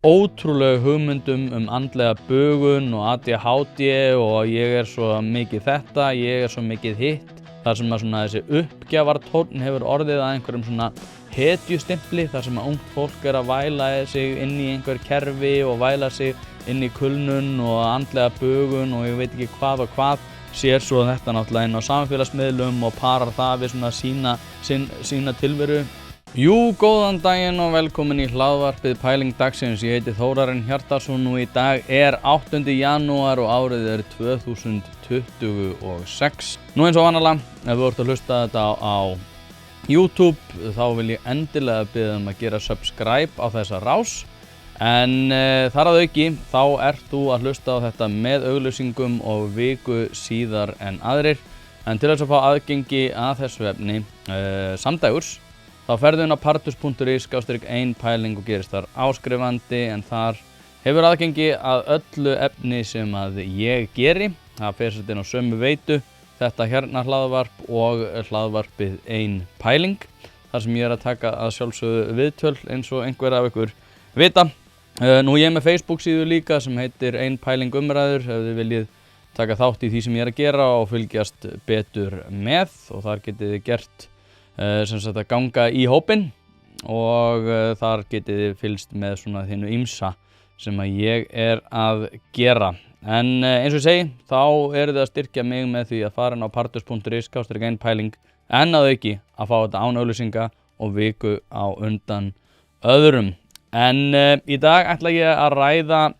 ótrúlega hugmyndum andlega bugun og ADHD og ég svo mikið þetta, ég svo mikið hitt. Þar sem að svona þessi uppgjafartónn hefur orðið að einhverjum svona hetjustimpli, þar sem að ungt fólk að væla sig inn í einhver kerfi og væla sig inn í kulnun og andlega bugun og ég veit ekki hvað og hvað. Sér svo þetta náttúrulega inn á samfélagsmiðlum og parar það við svona sína tilveru. Jú, góðan daginn og velkomin í hlaðvarpið Pæling dagsins. Ég heiti Þórarinn Hjartarson og í dag 8. janúar og árið 2026. Nú eins og vanalega, ef þú ert að hlusta þetta á YouTube, þá vil ég endilega biðja að gera subscribe á þessa rás. En þar að auki, þá ert þú að hlusta á þetta með auglýsingum og viku síðar en aðrir. En til þess að fá aðgengi að þessu efni samdægurs, þá ferðu inn á partus.is/1pæling og gerist þar áskrifandi, en þar hefur aðgengi að öllu efni sem að ég geri. Það fer sér inn á sömu veitu, þetta hérna hlaðvarp og hlaðvarpið 1 pæling, þar sem ég að taka að sjálfsögðu viðtöl eins og einhver af ykkur vita. Nú ég með Facebook síðu líka sem heitir 1 pæling umræður, ef þið viljið taka þátt í því sem ég að gera og fylgjast betur með, og þar getið þið gert sem sagt að ganga í hópinn og þar getið þið fylgst með svona þínu ýmsa sem að ég að gera. En eins og ég segi, þá þið að styrkja mig með því að fara inn á partus.is/1 pæling, en að auki að fá þetta án auglýsinga og viku á undan öðrum. En í dag ætla ég að ræða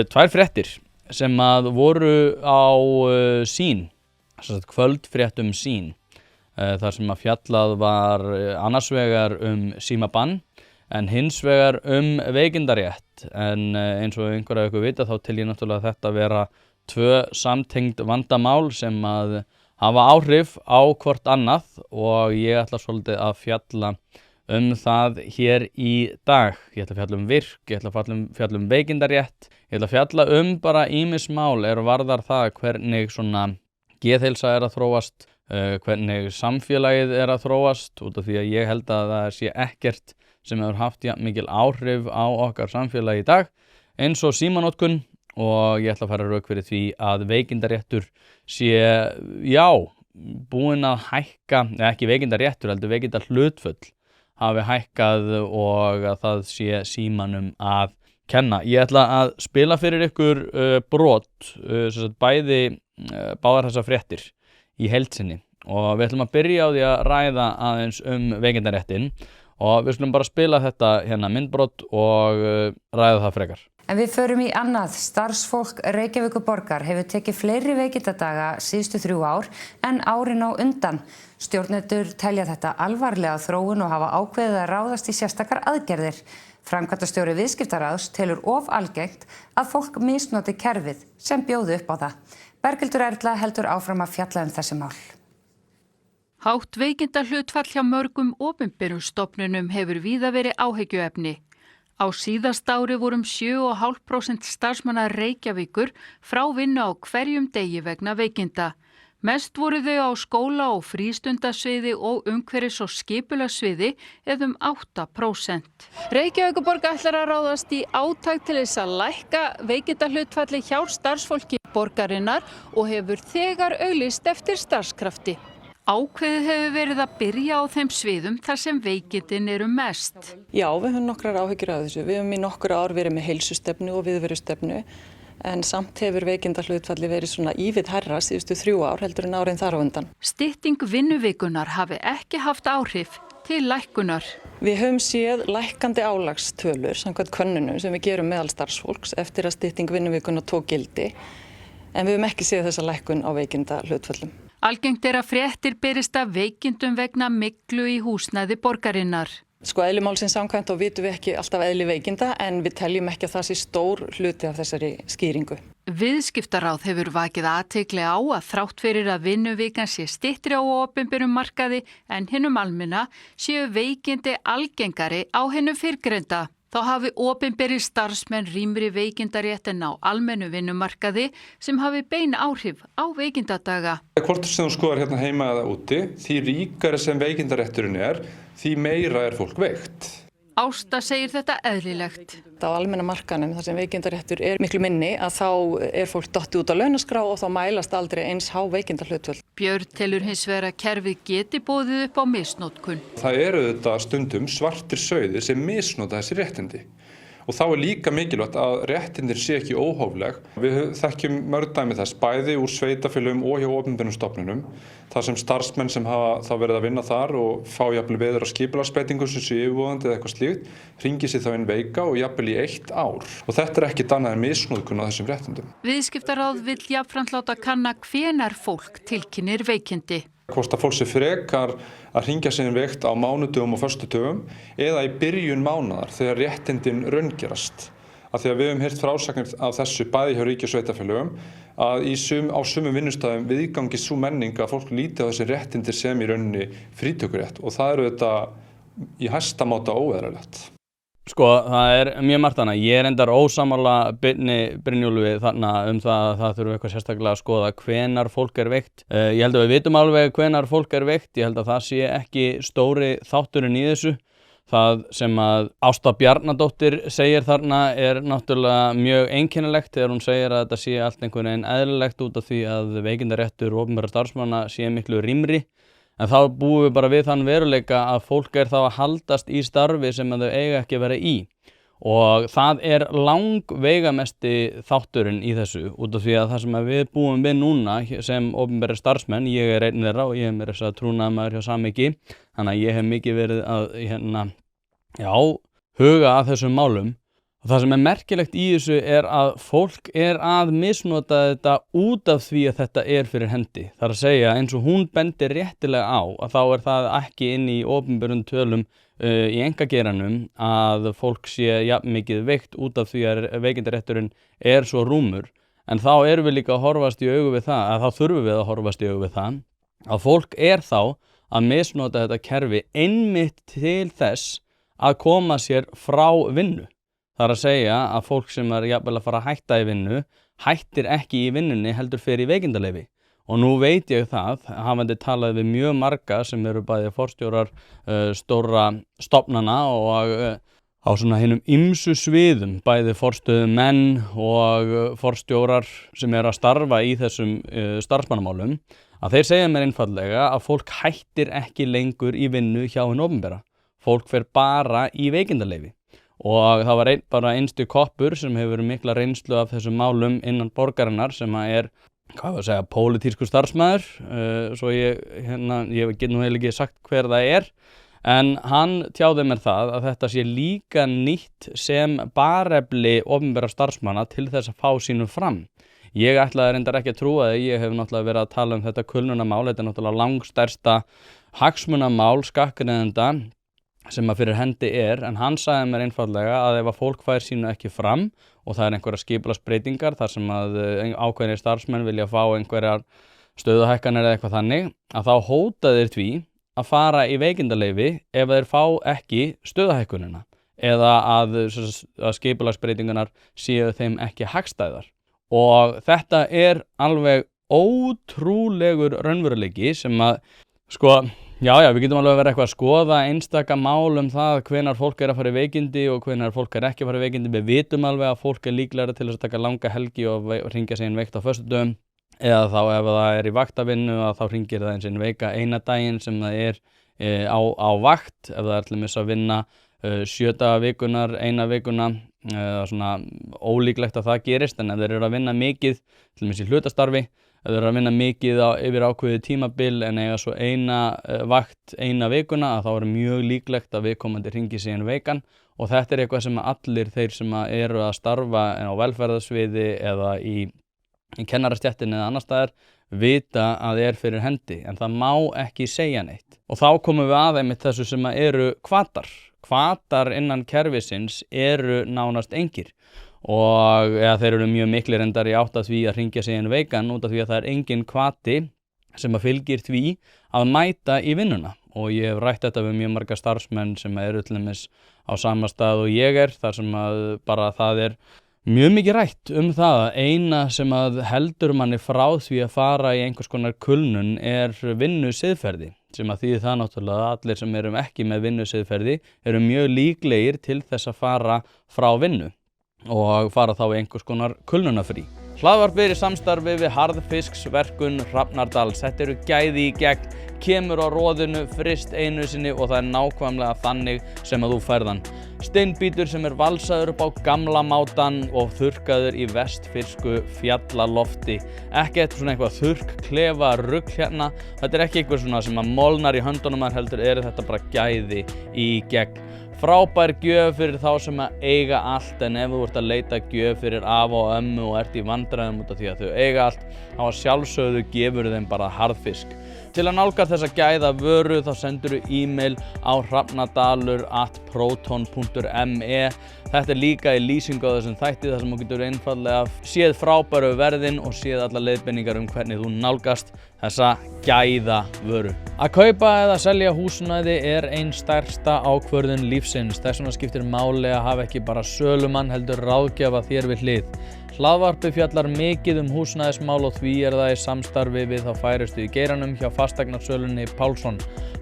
2 fréttir sem að voru á Sýn, kvöldfréttum Sýn. Þar sem að fjallað var annars vegar símabann en hins vegar veikindarétt. En eins og einhver af ykkur vita, þá tel ég náttúrulega þetta vera 2 samtengd vandamál sem að hafa áhrif á hvort annað, og ég ætla svolítið að fjalla það hér í dag. Ég ætla að fjalla virk, ég ætla að fjalla veikindarétt, ég ætla að fjalla bara ýmis mál varðar það hvernig svona geðheilsa að þróast, hvernig samfélagið að þróast, út af því að ég held að það sé ekkert sem hefur haft mikil áhrif á okkar samfélagi í dag eins og símanotkun, og ég ætla að fara rök fyrir því að veikindaréttur sé, búinn að hækka, ekki veikindaréttur, heldur veikindahlutföll hafi hækkað og að það sé símanum að kenna. Ég ætla að spila fyrir ykkur brot, báðar þessar fréttir í heild sinni, og við ætlum að byrja á því að ræða aðeins veikindaréttinn, og við skulum bara spila þetta hérna myndbrot og ræða það frekar. En við förum í annað. Starfsfólk Reykjavíkurborgar hefur tekið fleiri veikindadaga síðustu 3 ár en árin á undan. Stjórnendur telja þetta alvarlega þróun og hafa ákveðið að ráðast í sérstakar aðgerðir. Framkvæmdastjóri Viðskiptaráðs telur of algengt að fólk misnoti kerfið sem bjóði upp á það. Berghildur Erla heldur áfram að fjalla þessi mál. Hátt veikindahlutfall hjá mörgum opinberum stofnunum hefur víða verið áhyggjuefni. Á síðasta ári voru 7,5% starfsmanna Reykjavíkur frá vinnu á hverjum degi vegna veikinda. Mest voru þau á skóla- og frístundasviði og umhverfis- og skipulagssviði eða 8%. Reykjavíkurborg ætlar að ráðast í átak til þess að lækka veikindahlutfalli hjá starfsfólki borgarinnar og hefur þegar auglýst eftir starfskrafti. Ákveðið hefur verið að byrja á þeim sviðum þar sem veikindin eru mest. Já, við höfum nokkrar áhyggjur af þessu. Við höfum í nokkur ár verið með heilsustefnu og viðverustefnu, en samt hefur veikindahlutfalli verið svona ívið hærra síðustu 3 ár heldur en árin þar á undan. Stytting vinnuvikunar hafi ekki haft áhrif til lækkunar. Við höfum séð lækkandi álagstölur samkvæmt könnunum sem við gerum meðal starfsfólks eftir að stytting vinnuvikunar tók gildi, en við höfum ekki séð þessa lækkun á veikindahlutfallum. Algengt að fréttir berist af veikindum vegna myglu í húsnæði borgarinnar. Eðli málsins samkvæmt þá vitum við ekki alltaf eðli veikinda, en við teljum ekki að það sé stór hluti af þessari skýringu. Viðskiptaráð hefur vakið athygli á að þrátt fyrir að vinnuvikan sé styttri á opinberum markaði en hinum almenna séu veikindi algengari á hinum fyrrgreinda. Þá hafi opinberir starfsmenn rýmri veikindarétt en á almennu vinnumarkaði sem hafi bein áhrif á veikindadaga. Hvort sem þú skoðar hérna heima eða úti, því ríkari sem veikindarétturinn því meira fólk veikt. Ásta segir þetta eðlilegt. Á almenna markanum þar sem veikindaréttur miklu minni að þá fólk dottið út á launaskrá og þá mælast aldrei eins há veikindahlutföll. Björn telur hins vegar að kerfið geti boðið upp á misnotkun. Það eru þetta stundum svartir sauðir sem misnota þessi réttindi. Og þá líka mikilvægt að réttindir sé ekki óhófleg. Við þekkjum mörg dæmi þess, bæði úr sveitarfélögum og hjá opinberum stofnunum, þar sem starfsmenn sem hafa þá verið að vinna þar og fá jafnvel veður á skipulagsbreytingum sem séu yfirvofandi eða eitthvað slíkt, hringi sig þá inn veika og jafnvel í 1 ár. Og þetta ekki annað en misnotkun á þessum réttindum. Viðskiptaráð vill jafnframt láta kanna hvenær fólk tilkynnir veikindi. Hvort að fólk sé frekar að hringja sig inn veikt á mánudögum og föstudögum eða í byrjun mánaðar þegar réttindin raungerast. Af því að við höfum heyrt frásagnir af þessu bæði hjá ríki og sveitarfélögum að á sumum vinnustæðum viðgangist sú menning að fólk líti á þessi réttindir sem í rauninni frítökurétt og það eru þetta í hæsta máta óeðlilegt. Sko, það mjög margt annað. Ég reyndar ósammála Brynjólfi þarna það að það þurfi eitthvað sérstaklega að skoða hvenær fólk veikt. Ég held að við vitum alveg hvenær fólk veikt. Ég held að það sé ekki stóri þátturinn í þessu. Það sem að Ásta Bjarnadóttir segir þarna náttúrulega mjög einkennilegt þegar hún segir að þetta sé allt einhvern veginn eðlilegt út af því að veikindaréttur opinberra starfsmanna sé miklu rýmri. En þá búum við bara við þann veruleika að fólk þá að haldast í starfi sem þau eiga ekki að vera í. Og það langveigamesti þátturinn í þessu út af því að það sem við búum við núna sem opinberir starfsmenn, ég einn þeirra og ég meira þess að trúnaðarmaður hjá Samhyggi, þannig að ég hef mikið verið að huga að þessum málum. Og það sem merkilegt í þessu að fólk að misnota þetta út af því að þetta fyrir hendi. Það að segja eins og hún bendir réttilega á að þá það ekki inn í opinberum tölum í einkageiranum að fólk sé jafn mikið veikt út af því að veikindarétturinn svo rúmur. En þá erum við líka að horfast í augu við það, að þá þurfum við að horfast í augu við það, að fólk þá að misnota þetta kerfi einmitt til þess að koma sér frá vinnu. Það að segja að fólk sem jafnvel að fara að hætta í vinnu, hættir ekki í vinnunni heldur fer í veikindaleyfi. Og nú veit ég það, hafandi talað við mjög marga sem eru bæði forstjórar stóra stofnana og á svona hinum ýmsu sviðum, bæði forstöðumenn og forstjórar sem að starfa í þessum starfsmannamálum, að þeir segja mér einfaldlega að fólk hættir ekki lengur í vinnu hjá hinu opinbera. Fólk fer bara í veikindaleyfi. Og það var bara einstu koppur sem hefur mikla reynslu af þessum málum innan borgarinnar sem pólitískur starfsmaður, svo ég get nú eiginlega ekki sagt hver það en hann tjáði mér það að þetta sé líka nýtt sem barefli opinberra starfsmanna til þess að fá sínu fram. Ég ætlaði reyndar ekki að trúa það, ég hef náttúrulega verið að tala þetta kulnunamál, þetta náttúrulega langstærsta hagsmunamál skattgreiðenda sem fyrir hendi en hann sagði mér einfaldlega að ef að fólk fær sínu ekki fram og það einhverjar skipulagsbreytingar þar sem að ákveðnir starfsmenn vilja fá einhverjar stöðuhækkanir eða eitthvað þannig, að þá hóta þeir því að fara í veikindaleyfi ef þeir fá ekki stöðuhækkunina eða að skipulagsbreytingarnar séu þeim ekki hagstæðar. Og þetta alveg ótrúlegur raunveruleiki sem að Já, við getum alveg verið eitthvað að skoða einstaka mál það hvenær fólk að fara í veikindi og hvenær fólk ekki að fara í veikindi. Við vitum alveg að fólk líklegra til þess að taka langa helgi og hringja sig inn veikt á föstudögum eða þá ef það í vaktavinnu að þá hringir það inn veika eina daginn sem það á vakt ef það til dæmis að vinna 7 daga vikunar, eina vikuna, svona ólíklegt að það gerist en ef þeir eru að vinna mikið, til dæmis í hlutastarfi, ef þeir eru að vinna mikið yfir ákveðið tímabil en eiga svo eina vakt eina vikuna að þá mjög líklegt að viðkomandi hringi sig inn veikan og þetta eitthvað sem allir þeir sem eru að starfa á velferðarsviði eða í kennarastéttinni eða annar staðar vita að fyrir hendi en það má ekki segja neitt. Og þá komum við að einmitt þessu sem eru hvatar. Hvatar innan kerfisins eru nánast engir. Og þeir eru mjög miklir reyndar í átt að því að hringja sig inn veikan út af því að það engin hvati sem fylgir því að mæta í vinnuna og ég hef rætt þetta við mjög marga starfsmenn sem eru til dæmis á sama stað og ég þar sem að bara það mjög mikið rætt það að eina sem að heldur manni frá því að fara í einhvers konar kulnun vinnu siðferði. sem að þýðir það náttúrulega að allir sem erum ekki með vinnusiðferði eru mjög líklegir til þess að fara frá vinnu og fara þá í einhvers konar kulnunafrí. Hlaðvarpið er í samstarfi við Harðfisksverkun Hrafnardals. Þetta eru gæði í gegn, kemur á roðinu, fryst einu sinni og það er nákvæmlega þannig sem að þú færðan. Steinbítur sem er valsaður upp á gamla mátan og þurrkaður í vestfirsku fjallalofti. Ekki svona eitthvað þurrkklefa rugl hérna. Þetta er ekki eitthvað svona sem að molnar í höndunum heldur þetta bara gæði í gegn. Frábær gjöf fyrir þá sem að eiga allt, en ef þú ert að leita gjöf fyrir afa og ömmu og ert í vandræðum út af því að þau eiga allt, þá að sjálfsögðu gefur þeim bara harðfisk. Til að nálgast þessa gæða vöru þá sendur þú e-mail á hrafnadalur@proton.me. Þetta er líka í lýsingu á þessum þætti þar sem þú getur einfaldlega séð frábæru verðin og séð alla leiðbeiningar hvernig þú nálgast þessa gæða vöru. Að kaupa eða selja húsnæði er ein stærsta ákvörðun lífsins. Þess vegna skiptir máli að hafa ekki bara sölumann heldur ráðgjafa þér við hlið. Hlaðvarpið fjallar mikið húsnæðismál og því er það í samstarfi við þá færustu í geiranum hjá fasteignasölunni Pálsson.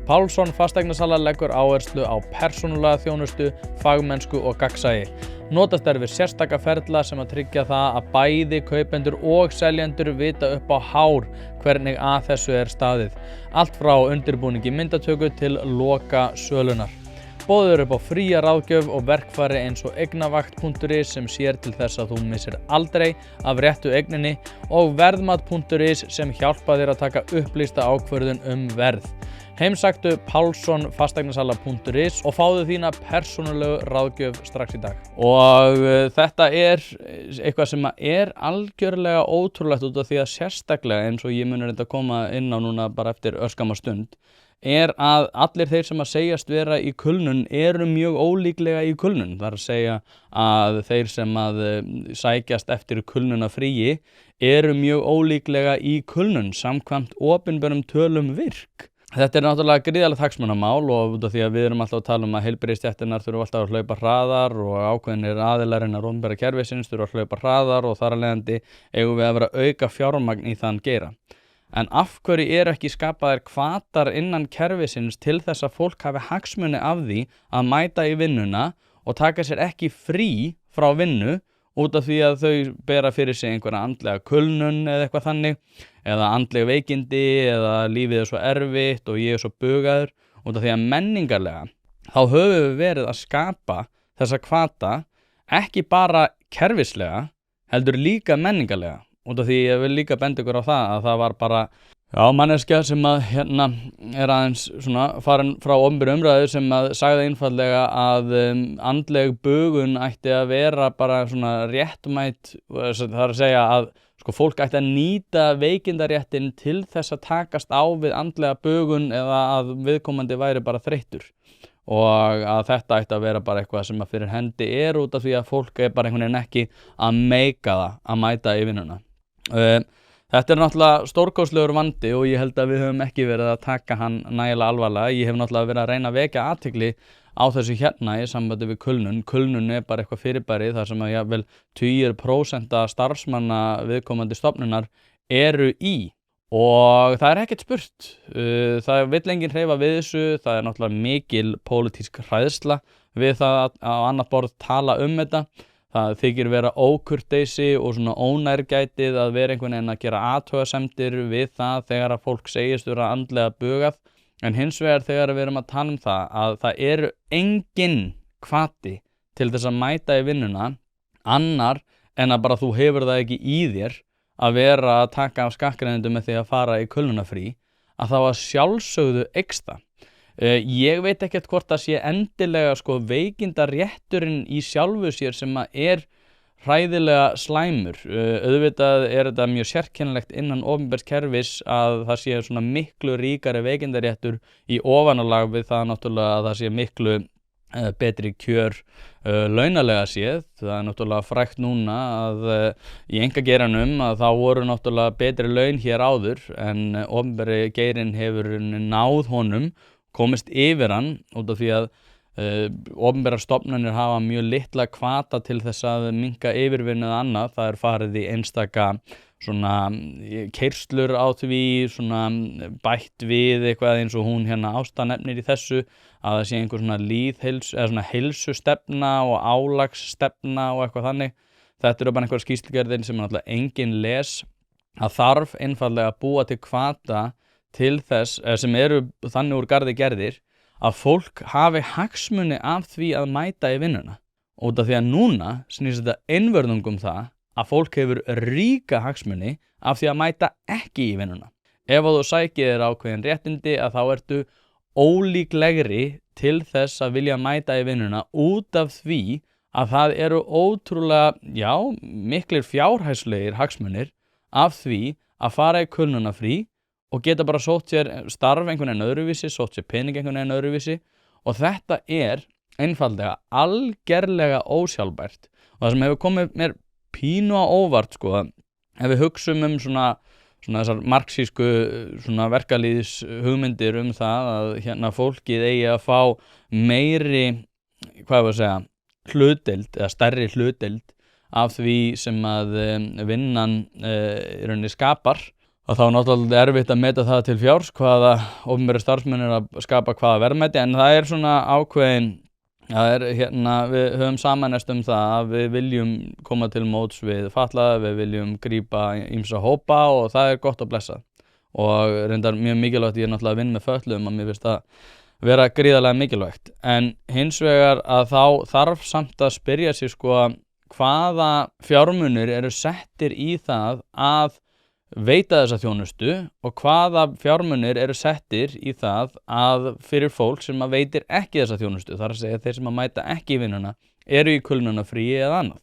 Pálsson fasteignasala leggur áherslu á persónulega þjónustu, fagmennsku og gagnsæi. Notast við sérstaka ferla sem að tryggja það að bæði kaupendur og seljendur vita upp á hár hvernig að þessu er staðið. Allt frá undirbúningi myndatöku til loka sölunar. Boðið upp á fría ráðgjöf og verkfæri eins og eignavakt.is sem sér til þess að þú missir aldrei af réttu eigninni og verðmat.is sem hjálpa þér að taka upplýsta ákvörðun verð. Heimsæktu pálssonfasteignasala.is og fáðu þína persónulegu ráðgjöf strax í dag. Og þetta er eitthvað sem er algjörlega ótrúlegt út af því að sérstaklega eins og ég muni reynda að koma inn á núna bara eftir örskamma stund er að allir þeir sem að segjast vera í kulnun eru mjög ólíklega í kulnun. Það er að segja að þeir sem að sækjast eftir kulnunafríi eru mjög ólíklega í kulnun samkvæmt opinberum tölum virk. Þetta er náttúrulega gríðarlegt hagsmunamál og út af því að við erum alltaf að tala að heilbrigðisstéttirnar þurfa alltaf að hlaupa hraðar og ákveðnir aðilar innan opinbera kerfisins þurfa að hlaupa hraðar og þar af leiðandi eigum við að vera að auka fjármagn í þann geira. En af hverju eru ekki skapaðir hvatar innan kerfisins til þess að fólk hafi hagsmuni af því að mæta í vinnuna og taka sér ekki frí frá vinnu út af því að þau bera fyrir sig einhverja andlega kulnun eða eitthvað þannig eða andleg veikindi eða lífið er svo erfitt og ég er svo bugaður út af því að menningarlega þá höfum við verið að skapa þessa hvata ekki bara kerfislega heldur líka menningarlega. Út af því ég vil líka benda ykkur á það að það var bara manneskja sem að er aðeins svona farin frá opinberri umræðu sem að sagði einfaldlega að andleg bugun ætti að vera bara svona réttmætt, það er að segja að fólk ætti að nýta veikindaréttin til þess að takast á við andlega bugun eða að viðkomandi væri bara þreyttur. Og að þetta ætti að vera bara eitthvað sem að fyrir hendi út af því að fólk er bara einhvern veginn ekki að meika það að mæta í vinnuna. Þetta er náttúrulega stórkostlegur vandi og ég held að við höfum ekki verið að taka hann nægilega alvarlega. Ég hef náttúrulega verið að reyna að vekja athygli á þessu hérna í sambandi við kulnun. Kulnun er bara eitthvað fyrirbæri þar sem að jafnvel 20% starfsmanna viðkomandi stofnunar eru í. Og það er ekkert spurt. Það vill enginn hreyfa við þessu. Það er náttúrulega mikil pólitísk hræðsla við það að á annað borð tala þetta. Það þykir vera ókurteisi og svona ónærgætið að vera einhvern veginn að gera athugasemdir við það þegar að fólk segist vera andlega bugað. En hins vegar þegar við erum að tala það að það eru engin hvati til þess að mæta í vinnuna annar en að bara þú hefur það ekki í þér að vera að taka af skattgreiðendum með því að fara í kulnunafrí að þá að sjálfsögðu eykst það. Ég veit ekkert hvort það sé endilega veikindarétturinn í sjálfu sér sem að er hræðilega slæmur. Auðvitað er þetta mjög sérkennilegt innan opinbers kerfis að það sé svona miklu ríkari veikindaréttur í ofanálag við það náttúrulega að það sé miklu betri kjör launalega séð. Það er náttúrulega frægt núna að í einkageiranum að þá voru náttúrulega betri laun hér áður en opinberi geirinn hefur náð honum komist yfir hann út af því að opinberar stofnanir hafa mjög litla hvata til þess að minnka yfirvinnu eða annað. Það er farið í einstaka svona keyrslur á því, svona bætt við eitthvað eins og hún hérna Ásta nefnir í þessu, að það sé einhver svona lýðheilsu eða svona heilsustefna og álagsstefna og eitthvað þannig. Þetta eru bara einhver skýrslugerðin sem náttúrulega enginn les. Það þarf einfaldlega að búa til hvata til þess, sem eru þannig úr garði gerðir, að fólk hafi hagsmuni af því að mæta í vinnuna. Út af því að núna snýst þetta einvörðungum það að fólk hefur ríka hagsmuni af því að mæta ekki í vinnuna. Ef þú sækir þér ákveðin réttindi að þá ertu ólíklegri til þess að vilja mæta í vinnuna út af því að það eru ótrúlega, miklir fjárhæslegir hagsmunir af því að fara í kulnunafrí og geta bara sótt sér starf einhvern veginn öðruvísi, sótt sér pening einhvern veginn öðruvísi, og þetta er einfaldlega algerlega ósjálfbært. Og það sem hefur komið mér pínu á óvart, sko, ef við hugsum svona þessar marxísku svona verkalýðs hugmyndir það að hérna fólkið eigi að fá meiri, hlutdeild eða stærri hlutdeild af því sem að vinnan í rauninni skapar, að þá náttúrulega erfitt að meta það til fjárs hvaða opinberir starfsmenn eru að skapa hvaða verðmæti, en það er svona ákveðin. Það er hérna, við höfum samanest það að við viljum koma til móts við fatlaða, við viljum grípa ýmsa hópa og það er gott að blessa. Og reyndar mjög mikilvægt, ég er náttúrulega að vinna með fötluðum að mér finnst það vera gríðarlega mikilvægt. En hins vegar að þá þarf samt að spyrja sig sko hvaða fjármunir eru settir í það að veita þessa þjónustu og hvaða fjármunir eru settir í það að fyrir fólk sem að veitir ekki þessa þjónustu, þar að segja þeir sem að mæta ekki í vinnuna eru í kulnunafríi eða annað.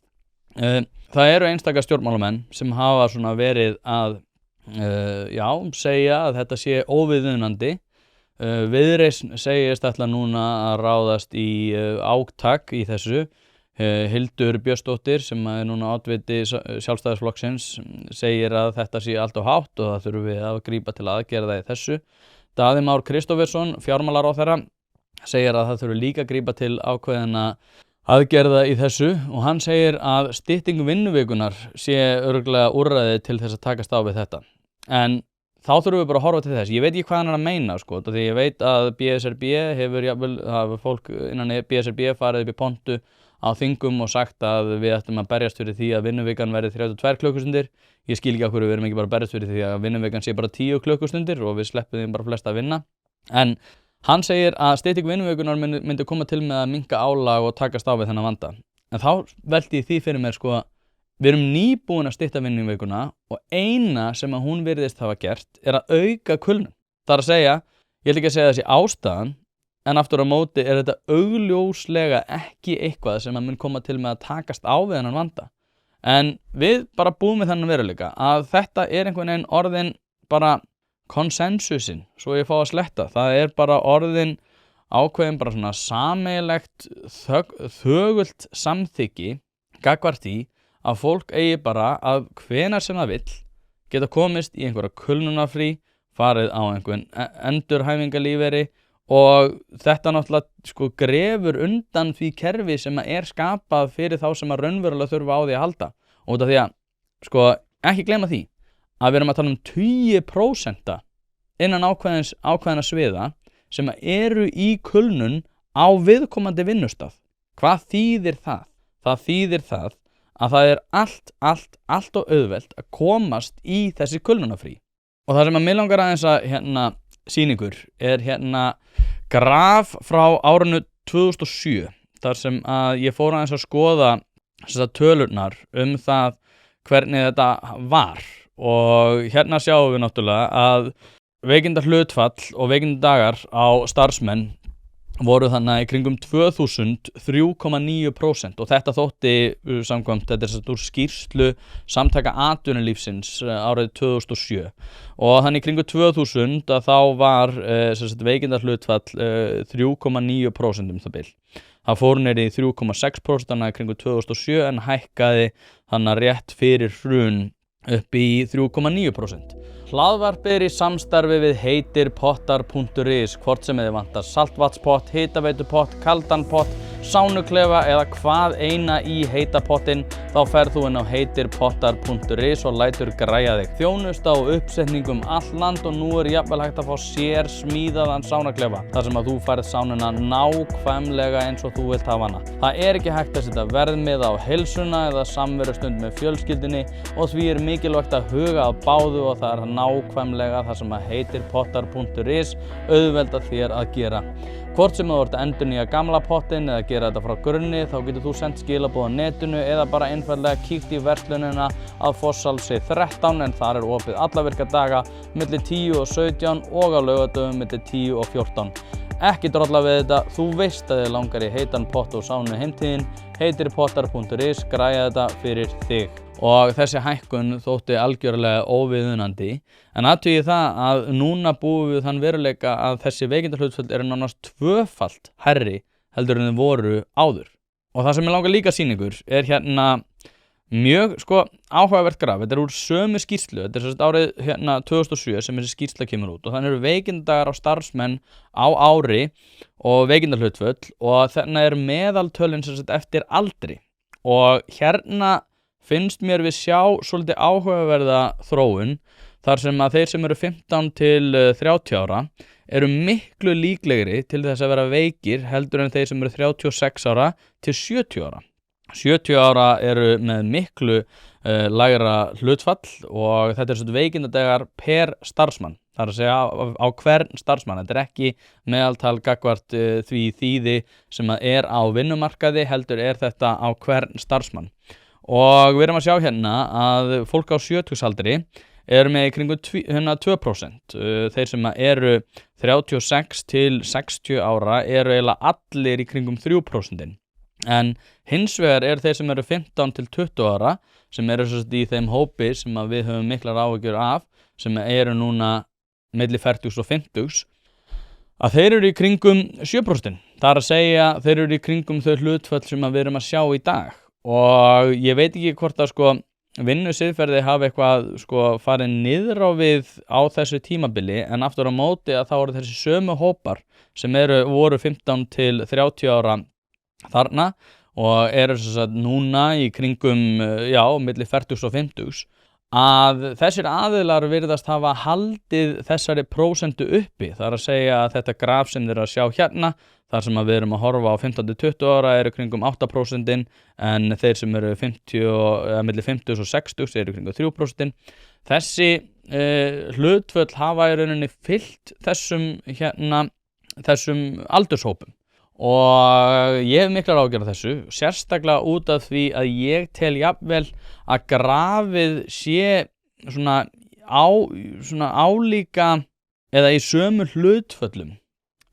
Það eru einstaka stjórnmálamenn sem hafa svona verið að segja að þetta sé óviðunandi. Viðreisn segist ætla núna að ráðast í átak í þessu. Hildur Björnsdóttir sem er núna oddviti Sjálfstæðisflokksins segir að þetta sé allt of hátt og það þurfi að grípa til aðgerða í þessu. Daði Már Kristófersson, fjármálaráðherra, segir að það þurfi líka að grípa til ákveðina aðgerða í þessu og hann segir að stytting vinnuvikunar sé örugglega úrræði til þess að takast á við þetta. En þá þurfum við bara að horfa til þess. Ég veit ekki hvað hann er að meina, sko, því ég veit að BSRB hafa fólk innan BSRB farið upp í pontu á þingum og sagt að við ættum að berjast fyrir því að vinnuvikan verði 32 klukkustundir. Ég skil ekki af hverju við erum ekki bara að berjast fyrir því að vinnuvikan sé bara 10 klukkustundir og við sleppum þeim bara flest að vinna. En hann segir að stytting vinnuvikunar myndi koma til með að minnka álag og takast á við þennan vanda. En þá velti ég því fyrir mér, sko, við erum nýbúin að stytta vinnuvikuna og eina sem að hún virðist hafa gert er að auka kulnun. Það er að segja, ég ætla ekki að segja þessi ástæðan, en aftur á móti er þetta augljóslega ekki eitthvað sem að mun koma til með að takast á við þennan vanda. En við bara búum við þennan veruleika að þetta er einhvern veginn orðin bara konsensusin, svo ég fá að sletta. Það er bara orðin ákveðin bara svona sameiginlegt þögult samþykki gagnvart því að fólk eigi bara að hvenær sem það vill geta komist í einhverja kulnunafrí, farið á einhvern endurhæfingarlífeyri. Og þetta náttúrulega sko grefur undan því kerfi sem er skapað fyrir þá sem að raunverulega þurfa á því að halda. Og út af því að, sko, ekki gleyma því að við erum að tala um 20% innan ákveðina sviða sem eru í kulnun á viðkomandi vinnustað. Hvað þýðir það? Það þýðir það að það er allt og auðvelt að komast í þessi kulnunafrí. Og það sem að mig langar aðeins að sýningur er graf frá árinu 2007 þar sem að ég fór aðeins að skoða þessar tölurnar það hvernig þetta var og hérna sjáum við náttúrulega að veikindahlutfall og veikindagar á starfsmenn voru þannig í kringum 2000 3,9% og þetta þótti samkvæmt, þetta er úr skýrslu Samtaka atvinnulífsins árið 2007 og þannig í kringum 2000 að þá var veikindahlutfall 3,9% það bil. Það fór niður í 3,6% þannig í kringum 2007 en hækkaði þannig rétt fyrir hrun upp í 3,9%. Hlaðvarp í samstarfi við heitirpottar.is, hvort sem þið vantar saltvatnspott, hitaveitupott, kaldan pott, sánuklefa eða hvað eina í heita pottinn, þá ferð þú inn á heitirpottar.is og lætur græja þig. Þjónusta og uppsetningum all land og nú jafnvel hægt að fá sér smíðaðan sánuklefa þar sem að þú færð sánuna nákvæmlega eins og þú vilt hafa hana. Það ekki hægt að setja verðmiða á heilsuna eða samverustund með fjölskyldunni og því mikilvægt að huga að báðu og það nákvæmlega það sem að heitirpottar.is auðvelda þér að gera. Hvort sem þú ert að endurnýja gamla pottinn eða gera þetta frá grunni, þá getur þú sendt skilaboð á netinu eða bara einfaldlega kíkt í verslunina að Fosshálsi 13 en þar opið alla virka daga milli 10 og 17 og á laugardögum milli 10 og 14. Ekki drolla við þetta, þú veist að þið langar í heitan pott og sánu heimtíðin, heitirpottar.is græja þetta fyrir þig. Og þessi hækkun þótti algjörlega óviðunandi en athugið það að núna búum við þann veruleika að þessi veikindahlutföll eru nánast tvöfalt hærri heldur en þau voru áður. Og það sem ég langar líka að sýna ykkur er hérna mjög áhugavert graf. Þetta úr sömu skýrslu, þetta er árið 2007 sem þessi skýrsla kemur út og þannig eru veikindagar á starfsmenn á ári og veikindahlutföll og þannig meðaltölin eftir aldri og hérna finnst mér við sjá svolítið áhugaverða þróun þar sem að þeir sem eru 15 til 30 ára eru miklu líklegri til þess að vera veikir heldur en þeir sem eru 36 ára til 70 ára. 70 ára eru með miklu lægra hlutfall og þetta svona veikindadegar per starfsmann. Það að segja á hvern starfsmann. Þetta ekki meðaltal gagnvart því þýði sem að á vinnumarkaði heldur þetta á hvern starfsmann. Og við erum að sjá hérna að fólk á 70-aldri eru með í kringum 2%. Þeir sem eru 36 til 60 ára eru eiginlega allir í kringum 3%. En hins vegar þeir sem eru 15 til 20 ára sem eru í þeim hópi sem að við höfum miklar áhyggjur af sem eru núna milli 40 og 50 að þeir eru í kringum 7%. Það að segja þeir eru í kringum þau hlutföll sem við erum að sjá í dag. Og ég veit ekki hvort að vinnusiðferði hafi eitthvað farið niður á við á þessu tímabili en aftur á móti að þá eru þessi sömu hópar sem voru 15 til 30 ára þarna og eru núna í kringum milli 40 og 50 að þessir aðilar virðast hafa haldið þessari prósentu uppi. Það að segja að þetta graf sem þeir að sjá hérna þar sem að við erum að horfa á 15 til 20 ára eru kringum 8% en þeir sem eru milli 50 og 60 eru kringum 3%. Þessi hlutföll hafa í rauninni fylgt þessum aldurshópum og ég hef miklar áhyggjur af þessu, sérstaklega út af því að ég tel jafnvel að grafið sé álíka eða í sömu hlutföllum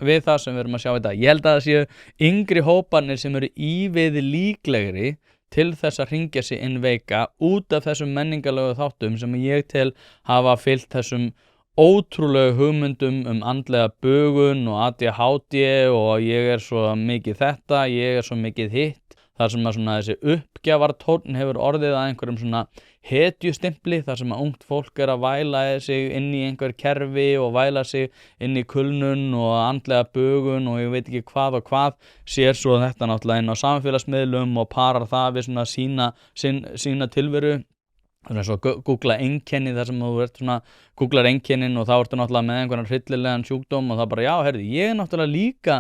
við það sem við erum að sjá í dag. Ég held að það séu yngri hóparnir sem eru ívið líklegri til þess að hringja sig inn veika út af þessum menningarlegu þáttum sem ég tel hafa fylgt þessum ótrúlegu hugmyndum andlega bugun og ADHD og ég svo mikið þetta, ég svo mikið hitt. Þar sem að þessi uppgjafartónn hefur orðið að einhverjum hetjustimpli þar sem að ungt fólk að væla sig inn í einhver kerfi og væla sig inn í kulnun og andlega bugun og ég veit ekki hvað og hvað sér svo þetta náttúrulega inn á samfélagsmiðlum og parar það við sína tilveru. Þannig að googla einkenni þar sem þú googlar einkennin og þá ertu náttúrulega með einhvern hryllilegan sjúkdóm og það bara ég náttúrulega líka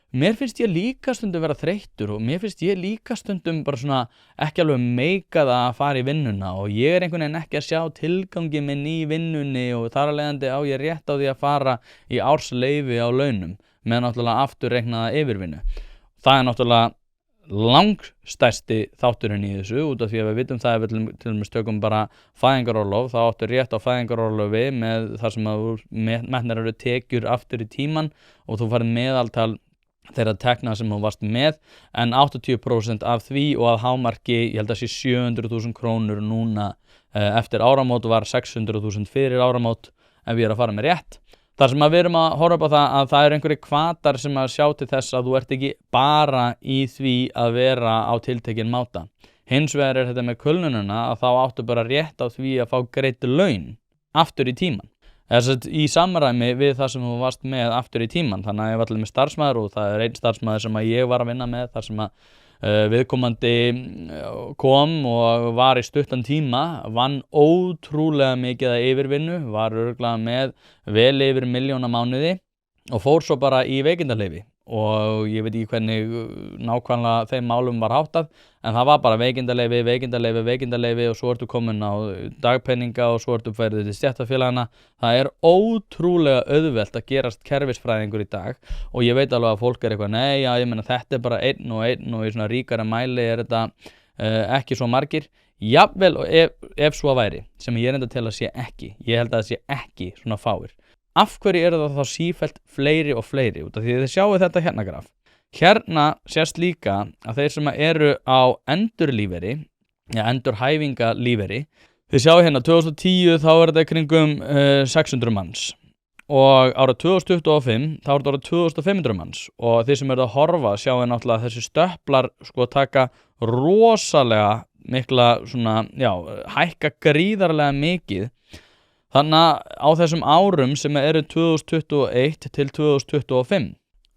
mér finnst ég líka stundum vera þreyttur og mér finnst ég líka stundum bara ekki alveg meikað að fara í vinnuna og ég einhvern veginn ekki að sjá tilgangi minn í vinnunni og þar af leiðandi á ég rétt á því að fara í ársleyfi á launum með náttúrulega afturreiknaða yfirvinnu. Það náttúrulega langstærsti þátturinn í þessu út af því að við vitum það ef við til dæmis tökum bara fæðingarorlof þá áttu rétt á fæðingarorlofi með þar sem að metnar eru tekjur aftur í tíman og þú farið meðaltal þeirra tekna sem þú varst með en 80% af því og að hámarki ég held að sé 700.000 krónur núna eftir áramót var 600.000 fyrir áramót ef ég að fara með rétt. Þar sem að við erum að horfa upp á það að það einhverjir hvatar sem að sjá til þess að þú ert ekki bara í því að vera á tiltekinn máta. Hins vegar þetta með kulnununa að þá áttu bara rétt á því að fá greidd laun aftur í tíman. í samræmi við það sem þú varst með aftur í tíman. Þannig að ég var allir með starfsmaður og það einn starfsmaður sem að ég var að vinna með þar sem að viðkomandi kom og var í stuttan tíma, vann ótrúlega mikið að yfirvinnu, var örugglega með vel yfir 1 milljón á mánuði og fór svo bara í veikindaleyfi og ég veit ekki hvernig nákvæmlega þeim málum var háttað, en það var bara veikindaleyfi og svo ertu komin á dagpenninga og svo ertu færið til stéttarfélagana. Það er ótrúlega auðvelt að gerast kerfisfræðingur í dag og ég veit alveg að fólk eitthvað, nei, já, ég meina þetta er bara einn og í svona ríkara mæli er þetta ekki svo margir. Jafnvel ef svo væri, sem ég enda til að sé ekki, ég held að það sé ekki svona fáir. Af hverju eru það þá sífellt fleiri og fleiri? Út af því þið sjáu þetta hérna graf. Hérna sést líka að þeir sem eru á endurlífeyri, endurhæfingalífeyri, þið sjáu hérna 2010 þá er þetta í kringum 600 manns og árið 2025 þá er þetta árið 2500 manns og þeir sem eru að horfa sjáu náttúrulega að þessi stöplar sko taka rosalega mikla svona, hækka gríðarlega mikið. Þannig að á þessum árum sem eru 2021 til 2025,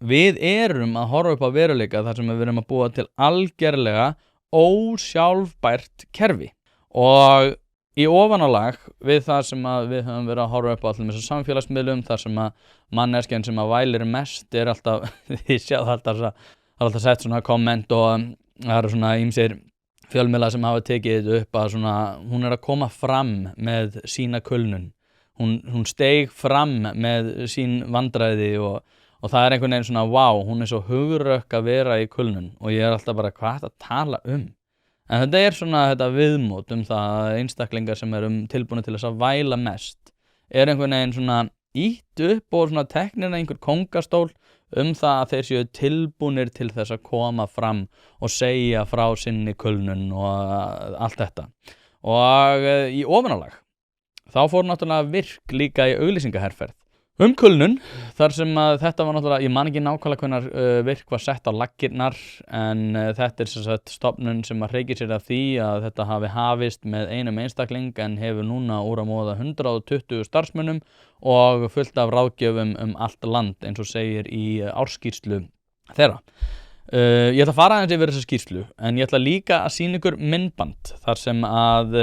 við erum að horfa upp á veruleika þar sem við erum að búa til algerlega ósjálfbært kerfi. Og í ofanálag við það sem við höfum verið að horfa upp á allir með þessum samfélagsmiðlum, þar sem að manneskjan sem að vælir mest er alltaf, þið sjáðu alltaf sett svona komment og það eru svona ýmsir fjölmiðlar sem hafa tekið þetta upp að svona, hún er að koma fram með sína kulnun. Hún steig fram með sín vandræði og það er einhvern veginn svona, hún er svo hugrökk að vera í kulnun og ég er alltaf bara, hvað er þetta að tala um? En þetta er svona þetta viðmót það að einstaklingar sem eru tilbúinir til þess að væla mest er einhvern veginn svona ítt upp og svona teknir einhver kóngastól það að þeir séu tilbúnir til þess að koma fram og segja frá sinni kulnun og allt þetta. Og í ofanálag, þá fór náttúrulega Virk líka í auglýsingaherferð kulnun, þar sem að þetta var náttúrulega, ég man ekki nákvæmlega hvenær Virk var sett á laggirnar, en þetta er sem sagt stofnun sem að hreykir sér af því að þetta hafi hafist með einum einstakling en hefur núna úr að móða 120 starfsmönnum og fullt af ráðgjöfum allt land eins og segir í ársskýrslu þeirra. Ég ætla að fara aðeins yfir þessa skýrslu, en ég ætla líka að sýna ykkur myndband þar sem að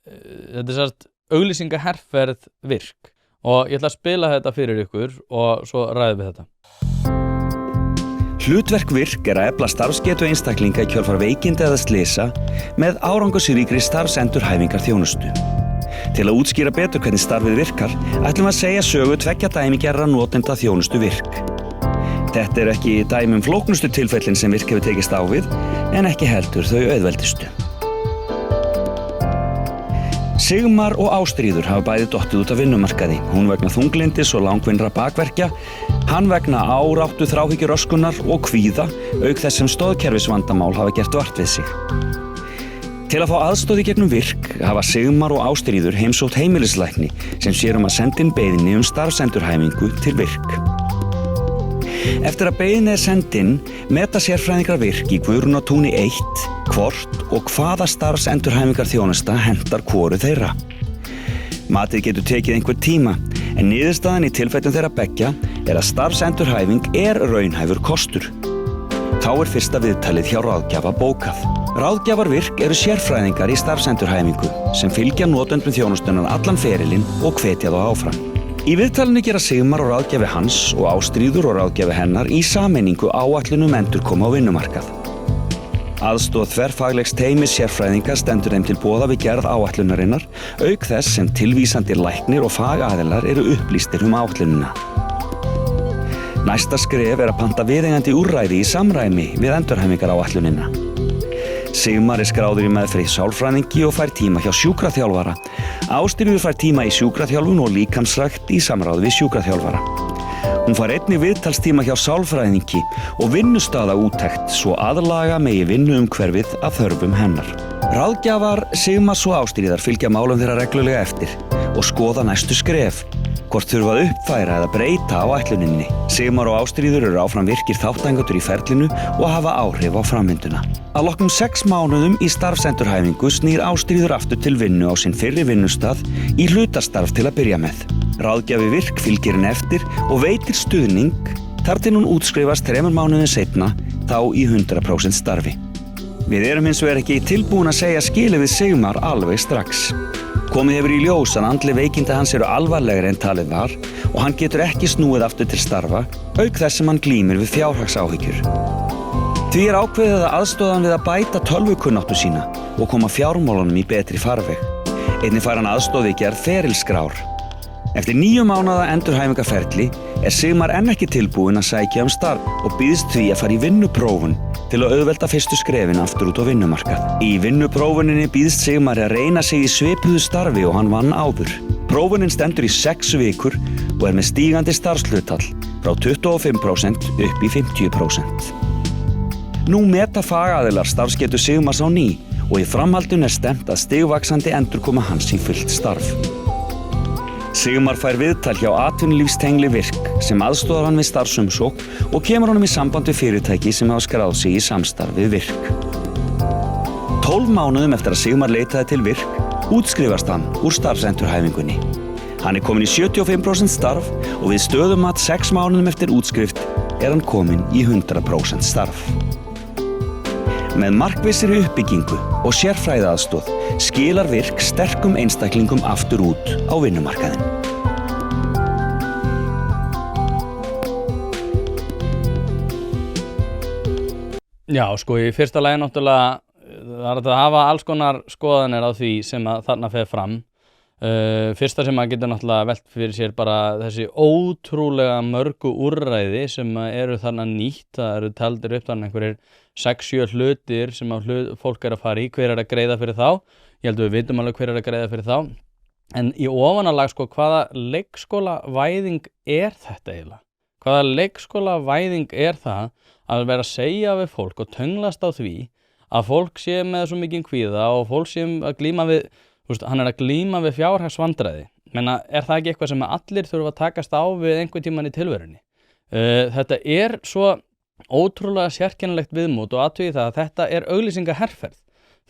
þetta er sagt auglýsingaherferð Virk og ég ætla að spila þetta fyrir ykkur og svo ræðum við þetta. Hlutverk Virk er að efla starfsgetu einstaklinga í kjölfar veikinda eða slysa með árangursríkri starfsendurhæfingarþjónustu. Til að útskýra betur hvernig starfið virkar, ætlum við að segja sögu 2 dæmigerra notenda þjónustu Virk. Þetta eru ekki dæmi flóknustu tilfellin sem Virk hefur tekist á við, en ekki heldur þau auðveldustu. Sigmar og Ástríður hafa bæði dottið út af vinnumarkaði, hún vegna þunglyndis og langvinnra bakverkja, hann vegna áráttu þráhyggjuröskunar og kvíða, auk þess sem stoðkerfisvandamál hafa gert vart við sig. Til að fá aðstoð í gegnum Virk hafa Sigmar og Ástríður heimsótt heimilislækni sem sér að senda inn beiðni starfsendurhæfingu til Virk. Eftir að beiðni send inn, meta sérfræðingar Virk í Guðrúnartúni 1 hvort og hvaða starfsendurhæfingarþjónusta hentar hvoru þeirra. Matið getur tekið einhver tíma, en niðurstaðan í tilfellum þeirra beggja er að starfsendurhæfing er raunhæfur kostur. Þá er fyrsta viðtalið hjá ráðgjafa bókað. Ráðgjafar Virk eru sérfræðingar í starfsendurhæfingu sem fylgja notendum þjónustunnar allan ferilinn og hvetja þá áfram. Í viðtalinu gera Sigmar og ráðgjafi hans og Ástríður og ráðgjafi hennar í sameiningu áætlun endurkomu á vinnumarkað. Aðstoð þverfaglegs teymis sérfræðinga stendur þeim til boða við gerð áætlunarinnar, auk þess sem tilvísandi læknir og fagaðilar eru upplýstir áætlunina. Næsta skref er að panta viðeigandi úrræði í samræmi við endurhæfingaráætlunina. Sigmar er skráður í meðferð sálfræðingi og fær tíma hjá sjúkraþjálfara. Ástríður fær tíma í sjúkraþjálfun og líkamsrækt í samráði við sjúkraþjálfara. Hún fær einnig viðtalstíma hjá sálfræðingi og vinnustaðaúttekt svo aðlaga megi vinnuumhverfið að þörfum hennar. Ráðgjafar Sigmars og Ástríðar fylgja málum þeirra reglulega eftir og skoða næstu skref, hvort þurfa að uppfæra eða breyta áætluninni. Sigmar og Ástríður eru áfram virkir þátttakendur í ferlinu og hafa áhrif á framvinduna. Að loknum 6 mánuðum í starfsendurhæfingu snýr Ástríður aftur til vinnu á sinn fyrri vinnustað í hlutastarf til að byrja með. Ráðgjafi Virk fylgir henni eftir og veitir stuðning þar til hún útskrifast 3 mánuðum seinna, þá í 100% starfi. Við erum hins vegar ekki tilbúin að segja skilið við Sigmar alveg strax. Komið hefur í ljós að andleg veikindi hans eru alvarlegri en talið var og hann getur ekki snúið aftur til starfa, auk þess sem hann glímir við fjárhagsáhyggjur. Því er ákveðið að aðstoða hann við að bæta tölvukunnáttu sína og koma fjármálunum í betri farveg. Einnig fær hann aðstoð við gerð ferilskrár. Eftir 9 mánaða endurhæfingarferli er Sigmar enn ekki tilbúinn að sækja starf og býðst því að fara í vinnuprófun til að auðvelda fyrstu skrefin aftur út á vinnumarkað. Í vinnuprófuninni býðst Sigmar að reyna sig í svipuðu starfi og hann vann áður. Prófunin stendur í 6 vikur og er með stígandi starfshlutfall frá 25% upp í 50%. Nú meta fagaðilar starfsgetu Sigmars á ný og í framhaldinu er stefnt að stigvaxandi endurkoma hans í fullt starf. Sigmar fær viðtal hjá atvinnulífstengli Virk sem aðstoðar hann við starfsumsókn og kemur honum í samband við fyrirtæki sem hafa skráð sig í samstarf við Virk. 12 mánuðum eftir að Sigmar leitaði til Virk útskrifast hann úr starfsendurhæfingunni. Hann er komin í 75% starf og við stöðumat 6 mánuðum eftir útskrift er hann komin í 100% starf. Með markvissri uppbyggingu og sérfræðiaðstoð skilar Virk sterkum einstaklingum aftur út á vinnumarkaðinn. Já, sko, í fyrsta lagi náttúrulega það er að hafa alls konar skoðanir á því sem að þarna fer fram. Fyrsta sem maður getur náttúrulega velt fyrir sér bara þessi ótrúlega mörgu úrræði sem eru þarna nýtt. Það eru taldir upp þarna einhverjir 6-7 hlutir sem fólk er að fara í. Hver er að greiða fyrir þá? Ég held að við vitum alveg hver er að greiða fyrir þá. En í ofanálag, sko, hvaða leikskólavæðing er þetta eiginlega? Hvaða leikskólavæðing er það að vera að segja við fólk og tönglast á því að fólk sé með svo mikinn kvíða og fólk sé að glíma við, hann er að glíma við fjárhagsvandræði. Menna, er það ekki eitthvað sem allir þurfa að takast á við einhvern tímann í tilverunni? Þetta er svo ótrúlega sérkennilegt viðmót og athugið það að þetta er auglýsingaherferð.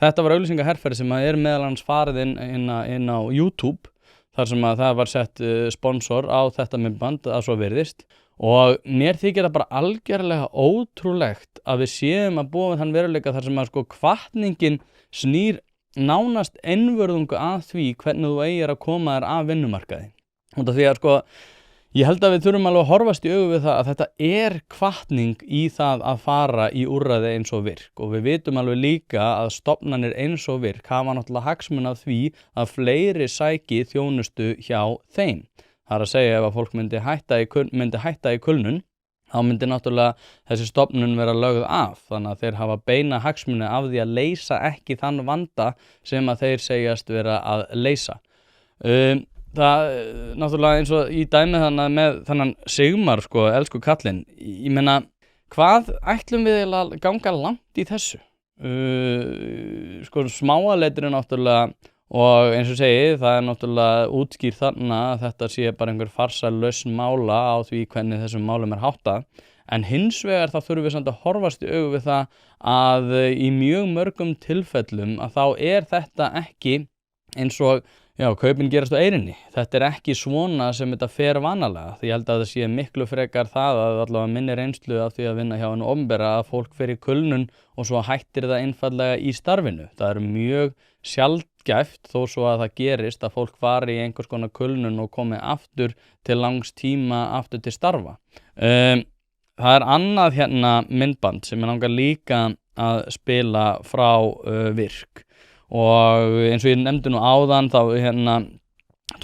Þetta var auglýsingaherferð sem er meðal annars farið inn á YouTube þar sem að það var sett sponsor á þetta myndband að svo virðist og mér þykir það bara algjörlega ótrúlegt að við séum að búa við þann veruleika þar sem að sko hvatningin snýr nánast einvörðungu að því hvernig þú eigir að koma þér af vinnumarkaði. Út af því að sko ég held að við þurfum alveg að horfast í augu við það að þetta er hvatning í það að fara í úrræði eins og Virk og við vitum alveg líka að stofnanir eins og Virk hafa náttúrulega hagsmuni af því að fleiri sæki þjónustu hjá þeim. Það er að segja ef að fólk myndi hætta í kulnun þá myndi náttúrulega þessi stofnun vera lögð af þannig að þeir hafa beina hagsmuni af því að leysa ekki þann vanda sem að þeir segjast vera að leysa. Það náttúrulega eins og í dæmi þannig með þannan Sigmar, sko, elsku kallinn, ég meina, hvað ætlum við að ganga langt í þessu? Sko, smáaleiturinn náttúrulega og eins og segi, það er náttúrulega útskýrt þarna að þetta sé bara einhver farsæl lausn mála á því hvernig þessum málum er háttað. En hins vegar þá þurfum við samt að horfast í augu við það að í mjög mörgum tilfellum að þá er þetta ekki eins og kaupin gerast á eyrinni. Þetta er ekki svona sem þetta fer vanalega. Því ég held að það sé miklu frekar það að allavega minni reynslu af því að vinna hjá hinu opinbera að fólk fer í kulnun og svo hættir það einfaldlega í starfinu. Það er mjög sjaldgæft þó svo að það gerist að fólk fari í einhvers konar kulnun og komi aftur til langs tíma aftur til starfa. Það er annað hérna myndband sem ég langar líka að spila frá Virk. Og eins og ég nefndi nú áðan þá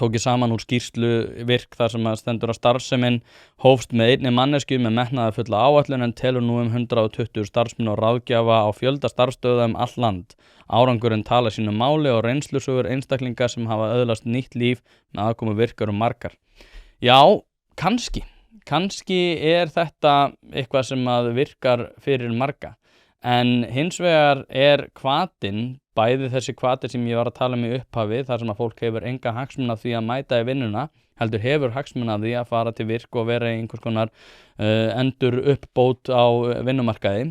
tók ég saman úr skýrslu Virk þar sem að stendur að starfsemin hófst með einni manneskju með metnaðarfulla áætlun en telur nú 120 starfsmenn og ráðgjafa á fjölda starfsstöðva all land. Árangurinn tala sínu máli og reynslusögur einstaklinga sem hafa öðlast nýtt líf með aðkomu Virkar og margar. Já, kannski er þetta eitthvað sem að virkar fyrir marga. En hins vegar er hvatinn, bæði þessi hvati sem ég var að tala í upphafi, þar sem að fólk hefur enga hagsmuni af því að mæta í vinnuna, heldur hefur hagsmuni af því að fara til Virk og vera í einhvers konar endur uppbót á vinnumarkaði.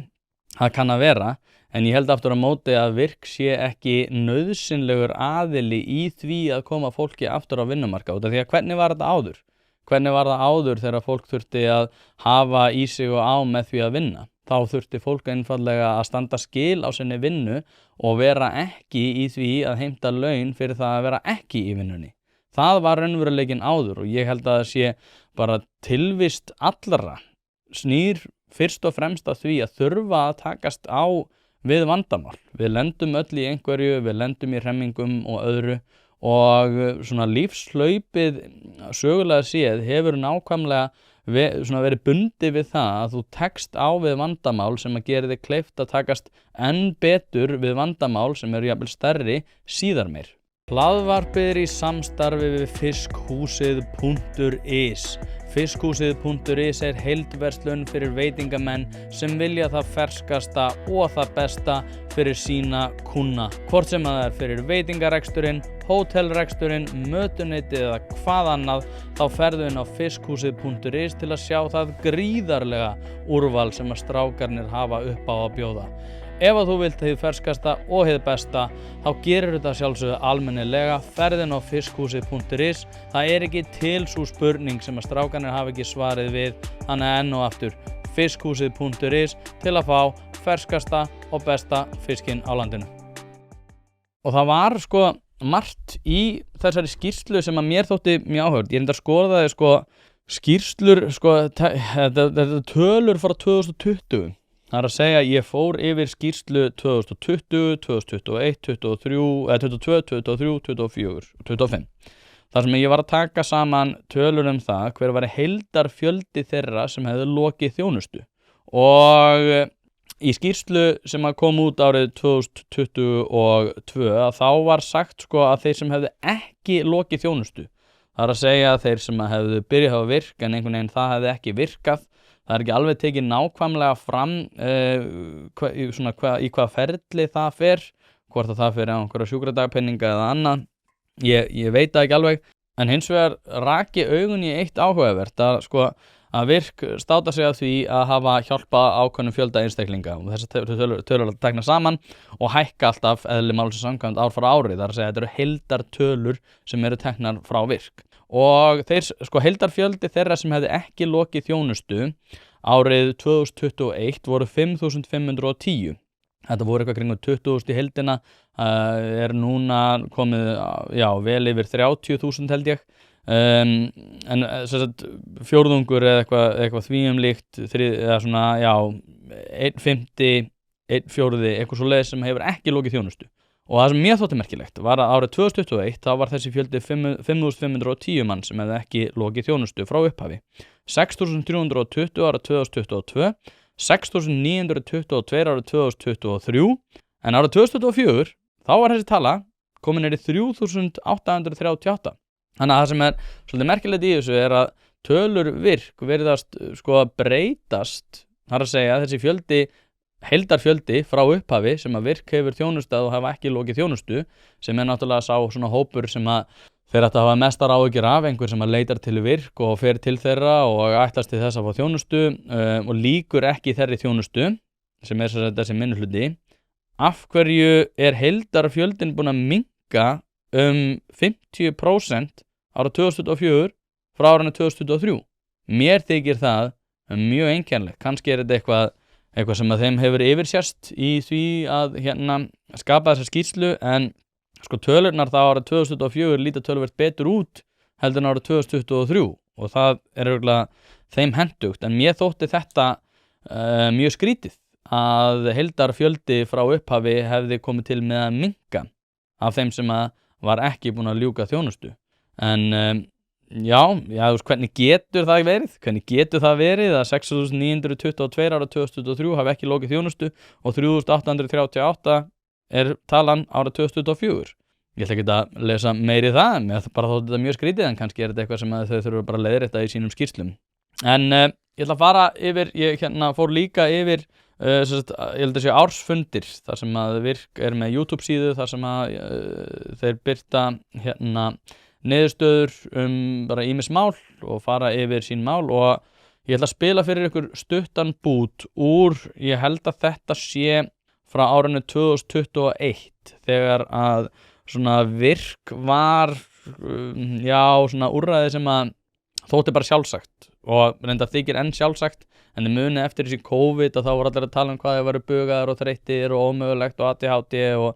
Það kann að vera, En ég held aftur á móti að virk sé ekki nauðsynlegur aðili í því að koma fólki aftur á vinnumarkað. Því að hvernig var þetta áður? Hvernig var það áður þegar fólk þurfti að hafa í sig og á með því að vinna? Þá þurfti fólk einfaldlega að standa skil á sinni vinnu og vera ekki í því að heimta laun fyrir það að vera ekki í vinnunni. Það var raunveruleikinn áður og ég held að það sé bara tilvist allra snýr fyrst og fremst að því að þurfa að takast á við vandamál. Við lendum öll í einhverju, við lendum í hremmingum og öðru og svona lífslaupið sögulega séð hefur nákvæmlega verið bundið við það að þú tekst á við vandamál sem að gera þig kleift að takast enn betur við vandamál sem eru jafnvel stærri síðar meir. Hlaðvarpið í samstarfi við fiskhúsið.is. Fiskhúsið.is heildverslun fyrir veitingamenn sem vilja það ferskasta og það besta fyrir sína kúnna. Hvort sem það fyrir veitingareksturinn, hótelreksturinn, mötuneytið eða hvað annað, þá ferðu inn á fiskhúsið.is til að sjá það gríðarlega úrval sem að strákarnir hafa upp á að bjóða. Ef að þú vilt hið ferskasta og hið besta, þá gerir þetta sjálfsögðu almennilega, ferðin á fiskhúsið.is. Það ekki til sú spurning sem að strákarnir hafa ekki svarið við, þannig enn og aftur fiskhúsið.is til að fá ferskasta og besta fiskinn á landinu. Og það var margt í þessari skýrslu sem að mér þótti mjög áhugavert. Ég reyndar skoðaði skýrslur, þetta tölur frá 2020. Það að segja að ég fór yfir skýrslu 2020, 2021, 2022, 2023, 2024 og 2025. Þar sem ég var að taka saman tölur það hver var heildarfjöldi þeirra sem hefðu lokið þjónustu. Og í skýrslu sem kom út árið 2022 þá var sagt að þeir sem hefðu ekki lokið þjónustu. Það að segja að þeir sem hefðu byrjað að virka en einhvern veginn það hefði ekki virkað. Það ekki alveg tekið nákvæmlega fram í hvað ferli það fer, hvort að það fer á einhverja sjúkradagpenninga eða annað. Ég veit það ekki alveg, en hins vegar raki augun í eitt áhugavert að virk státa sig af því að hafa hjálpað ákveðnum fjölda einstaklinga og þessar tölur að tekna saman og hækka alltaf eðli málsins samkvæmt ár frá ári. Það að segja að þetta eru heildartölur sem eru teknar frá virk. Og þeir heildarfjöldi þeirra sem hefði ekki lokið þjónustu árið 2021 voru 5.510. Þetta voru eitthvað kringum 20.000 í heildina, núna komið vel yfir 30.000 held ég. En fjórðungur eða eitthvað þvíumlíkt, eða einn fjórði, eitthvað svo leið sem hefur ekki lokið þjónustu. Og það sem mér þótti merkilegt var að árið 2021 þá var þessi fjöldi 5.510 mann sem hefði ekki lokið þjónustu frá upphafi. 6.320 árið 2022, 6.922 árið 2023, en árið 2024 þá var þessi tala komin í 3.838. Þannig að það sem svolítið merkilegt í þessu að tölur virk virðast að breytast, það að segja þessi fjöldi heildarfjöldi frá upphafi sem að virk hefur þjónustað og hafa ekki lokið þjónustu, sem náttúrulega sá svona hópur sem að þeir ættu að hafa mestar áhyggjur af, einhver sem að leitar til virk og fer til þeirra og ætlast til þess að fá þjónustu og líkur ekki þeirri þjónustu sem þessi minnihluti. Af hverju heildarfjöldin búin að minnka 50% árið 2024 frá árinu 2023? Mér þykir það mjög einkennilegt. Kannski þetta eitthvað sem að þeim hefur yfirsést í því að skapa þessa skýrslu, en tölurnar þá árið 2024 líta töluvert betur út heldur en árið 2023 og það örugglega þeim hentugt. En mér þótti þetta mjög skrítið að heildarfjöldi frá upphafi hefði komið til með að minnka af þeim sem að var ekki búin að ljúka þjónustu. En hvernig getur það verið? Hvernig getur það verið að 6.922 árið 2023 hafi ekki lokið þjónustu og 3.838 talan árið 2024? Ég ætla ekki að lesa meiri það, mér bara þótti þetta mjög skrítið, en kannski þetta eitthvað sem að þau þurfa bara að leiðrétta í sínum skýrslum. En ég ætla að fara yfir, ég fór líka yfir ég held að sé ársfundir þar sem að virk með YouTube síðu þar sem að þeir birta niðurstöður bara ýmis mál og fara yfir sín mál, og ég ætla að spila fyrir ykkur stuttan bút úr, ég held að þetta sé frá árinu 2021 þegar að svona virk var svona úrræði sem að þótti bara sjálfsagt og reyndar þykir enn sjálfsagt en þið muni eftir þessi COVID og þá voru allir að tala um hvað þið varu bugaðar og þreyttir og ómögulegt og ADHD og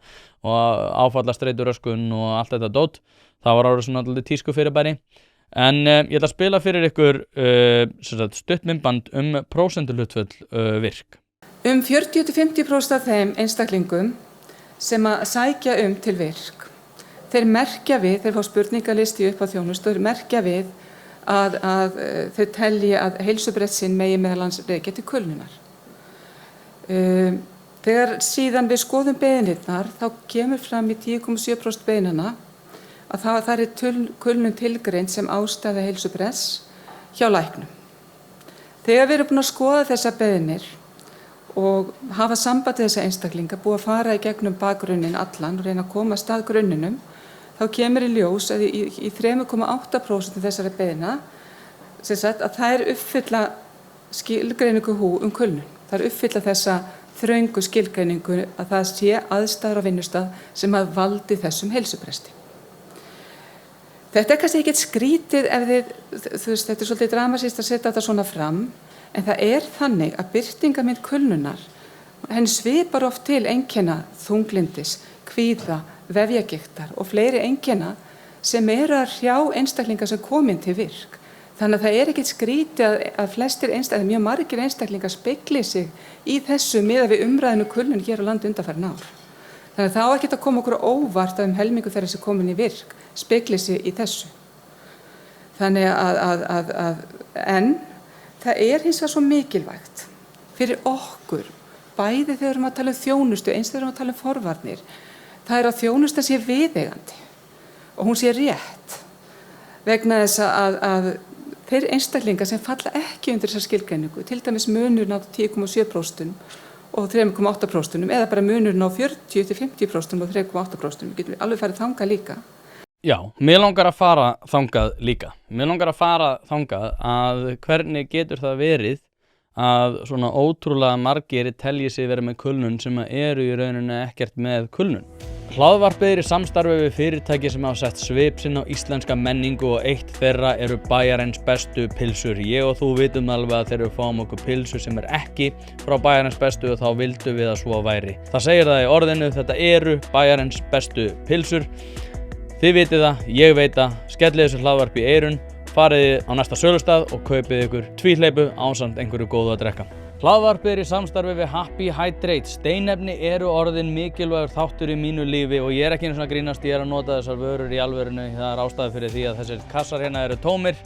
áfallastreituröskun og allt þetta dót. Það var árið svona alltaf tísku fyrirbæri. En ég ætla að spila fyrir ykkur stuttmyndband prósentuhlutföll virk. 40-50% af þeim einstaklingum sem að sækja til virk, þeir merkja við, þeir fá spurningalisti upp á þjónustu, þeir merkja við að þeir telji að heilsubrest sinn megi meðal annars rekja til kulnunar. Þegar síðan við skoðum beiðnirnar þá kemur fram í 10,7% beiðnanna að það er kulnun tilgreind sem ástæða heilsubrests hjá læknum. Þegar við erum búin að skoða þessa beiðnir og hafa samband við þessa einstaklinga, búið að fara í gegnum bakgrunnin allan og reyna að koma að stað grunninum, þá kemur í ljós að í 3,8% þessara beiðna að þær uppfylla skilgreiningu kulnun. Þær uppfylla þessa þröngu skilgreiningu að það sé aðstæður á vinnustað sem að valdi þessum heilsubresti. Þetta er kannski ekkert skrítið þetta er svolítið dramatískt að setja þetta svona fram, en það er þannig að birtingarmynd kulnunar, henni svipar oft til einkenna þunglyndis, kvíða, vefjagigtar og fleiri einkenna sem eru að hrjá einstaklingar sem komin til virk. Þannig að það er ekkert skrítið að flestir einstaklingar, mjög margir einstaklingar spegli sig í þessu miðað við umræðinu kulnun hér á landi undanfarin ár. Þannig að það á ekkert að koma okkur óvart að helmingu þeirra sem komin í virk spegli sig í þessu. Þannig en það er hins vegar svo mikilvægt fyrir okkur, bæði þegar við erum að tala um þjónustu, eins þegar við erum að tala um forvarnir, það er að þjónusta sé viðeigandi og hún sé rétt vegna þess að þeir einstaklingar sem falla ekki undir þessa skilgreiningu, til dæmis munurinn á 10,7% og 3,8% eða bara munurinn á 40-50% og 3,8%, getum við alveg farið þangað líka. Já, mér langar að fara þangað líka. Mér langar að fara þangað að hvernig getur það verið að svona ótrúlega margir telji sig verið með kulnun sem eru í rauninu ekkert með kulnun. Hlaðvarpið er í samstarfi við fyrirtæki sem hafa sett svip sinn á íslenska menningu og eitt þeirra eru Bæjarins bestu pylsur. Ég og þú vitum alveg að þegar við fáum okkur pylsur sem ekki frá Bæjarins bestu og þá vildum við að svo væri. Það segir það í orðinu, þetta eru Bæjarins bestu pylsur. Þið vitið það, ég veit það, skellið þessu hlaðvarpi í eyrun, farið á næsta sölustað og kaupið ykkur tvíhleypu ásamt einhverju góðu að drekka. Hlaðvarpið er í samstarfi við Happy Hydrate. Steinefni eru orðin mikilvægur þáttur í mínu lífi og ég er ekki einu svona að grínast, ég er að nota þessar vörur í alvörinu. Það er ástæða fyrir því að þessir kassar hérna eru tómir.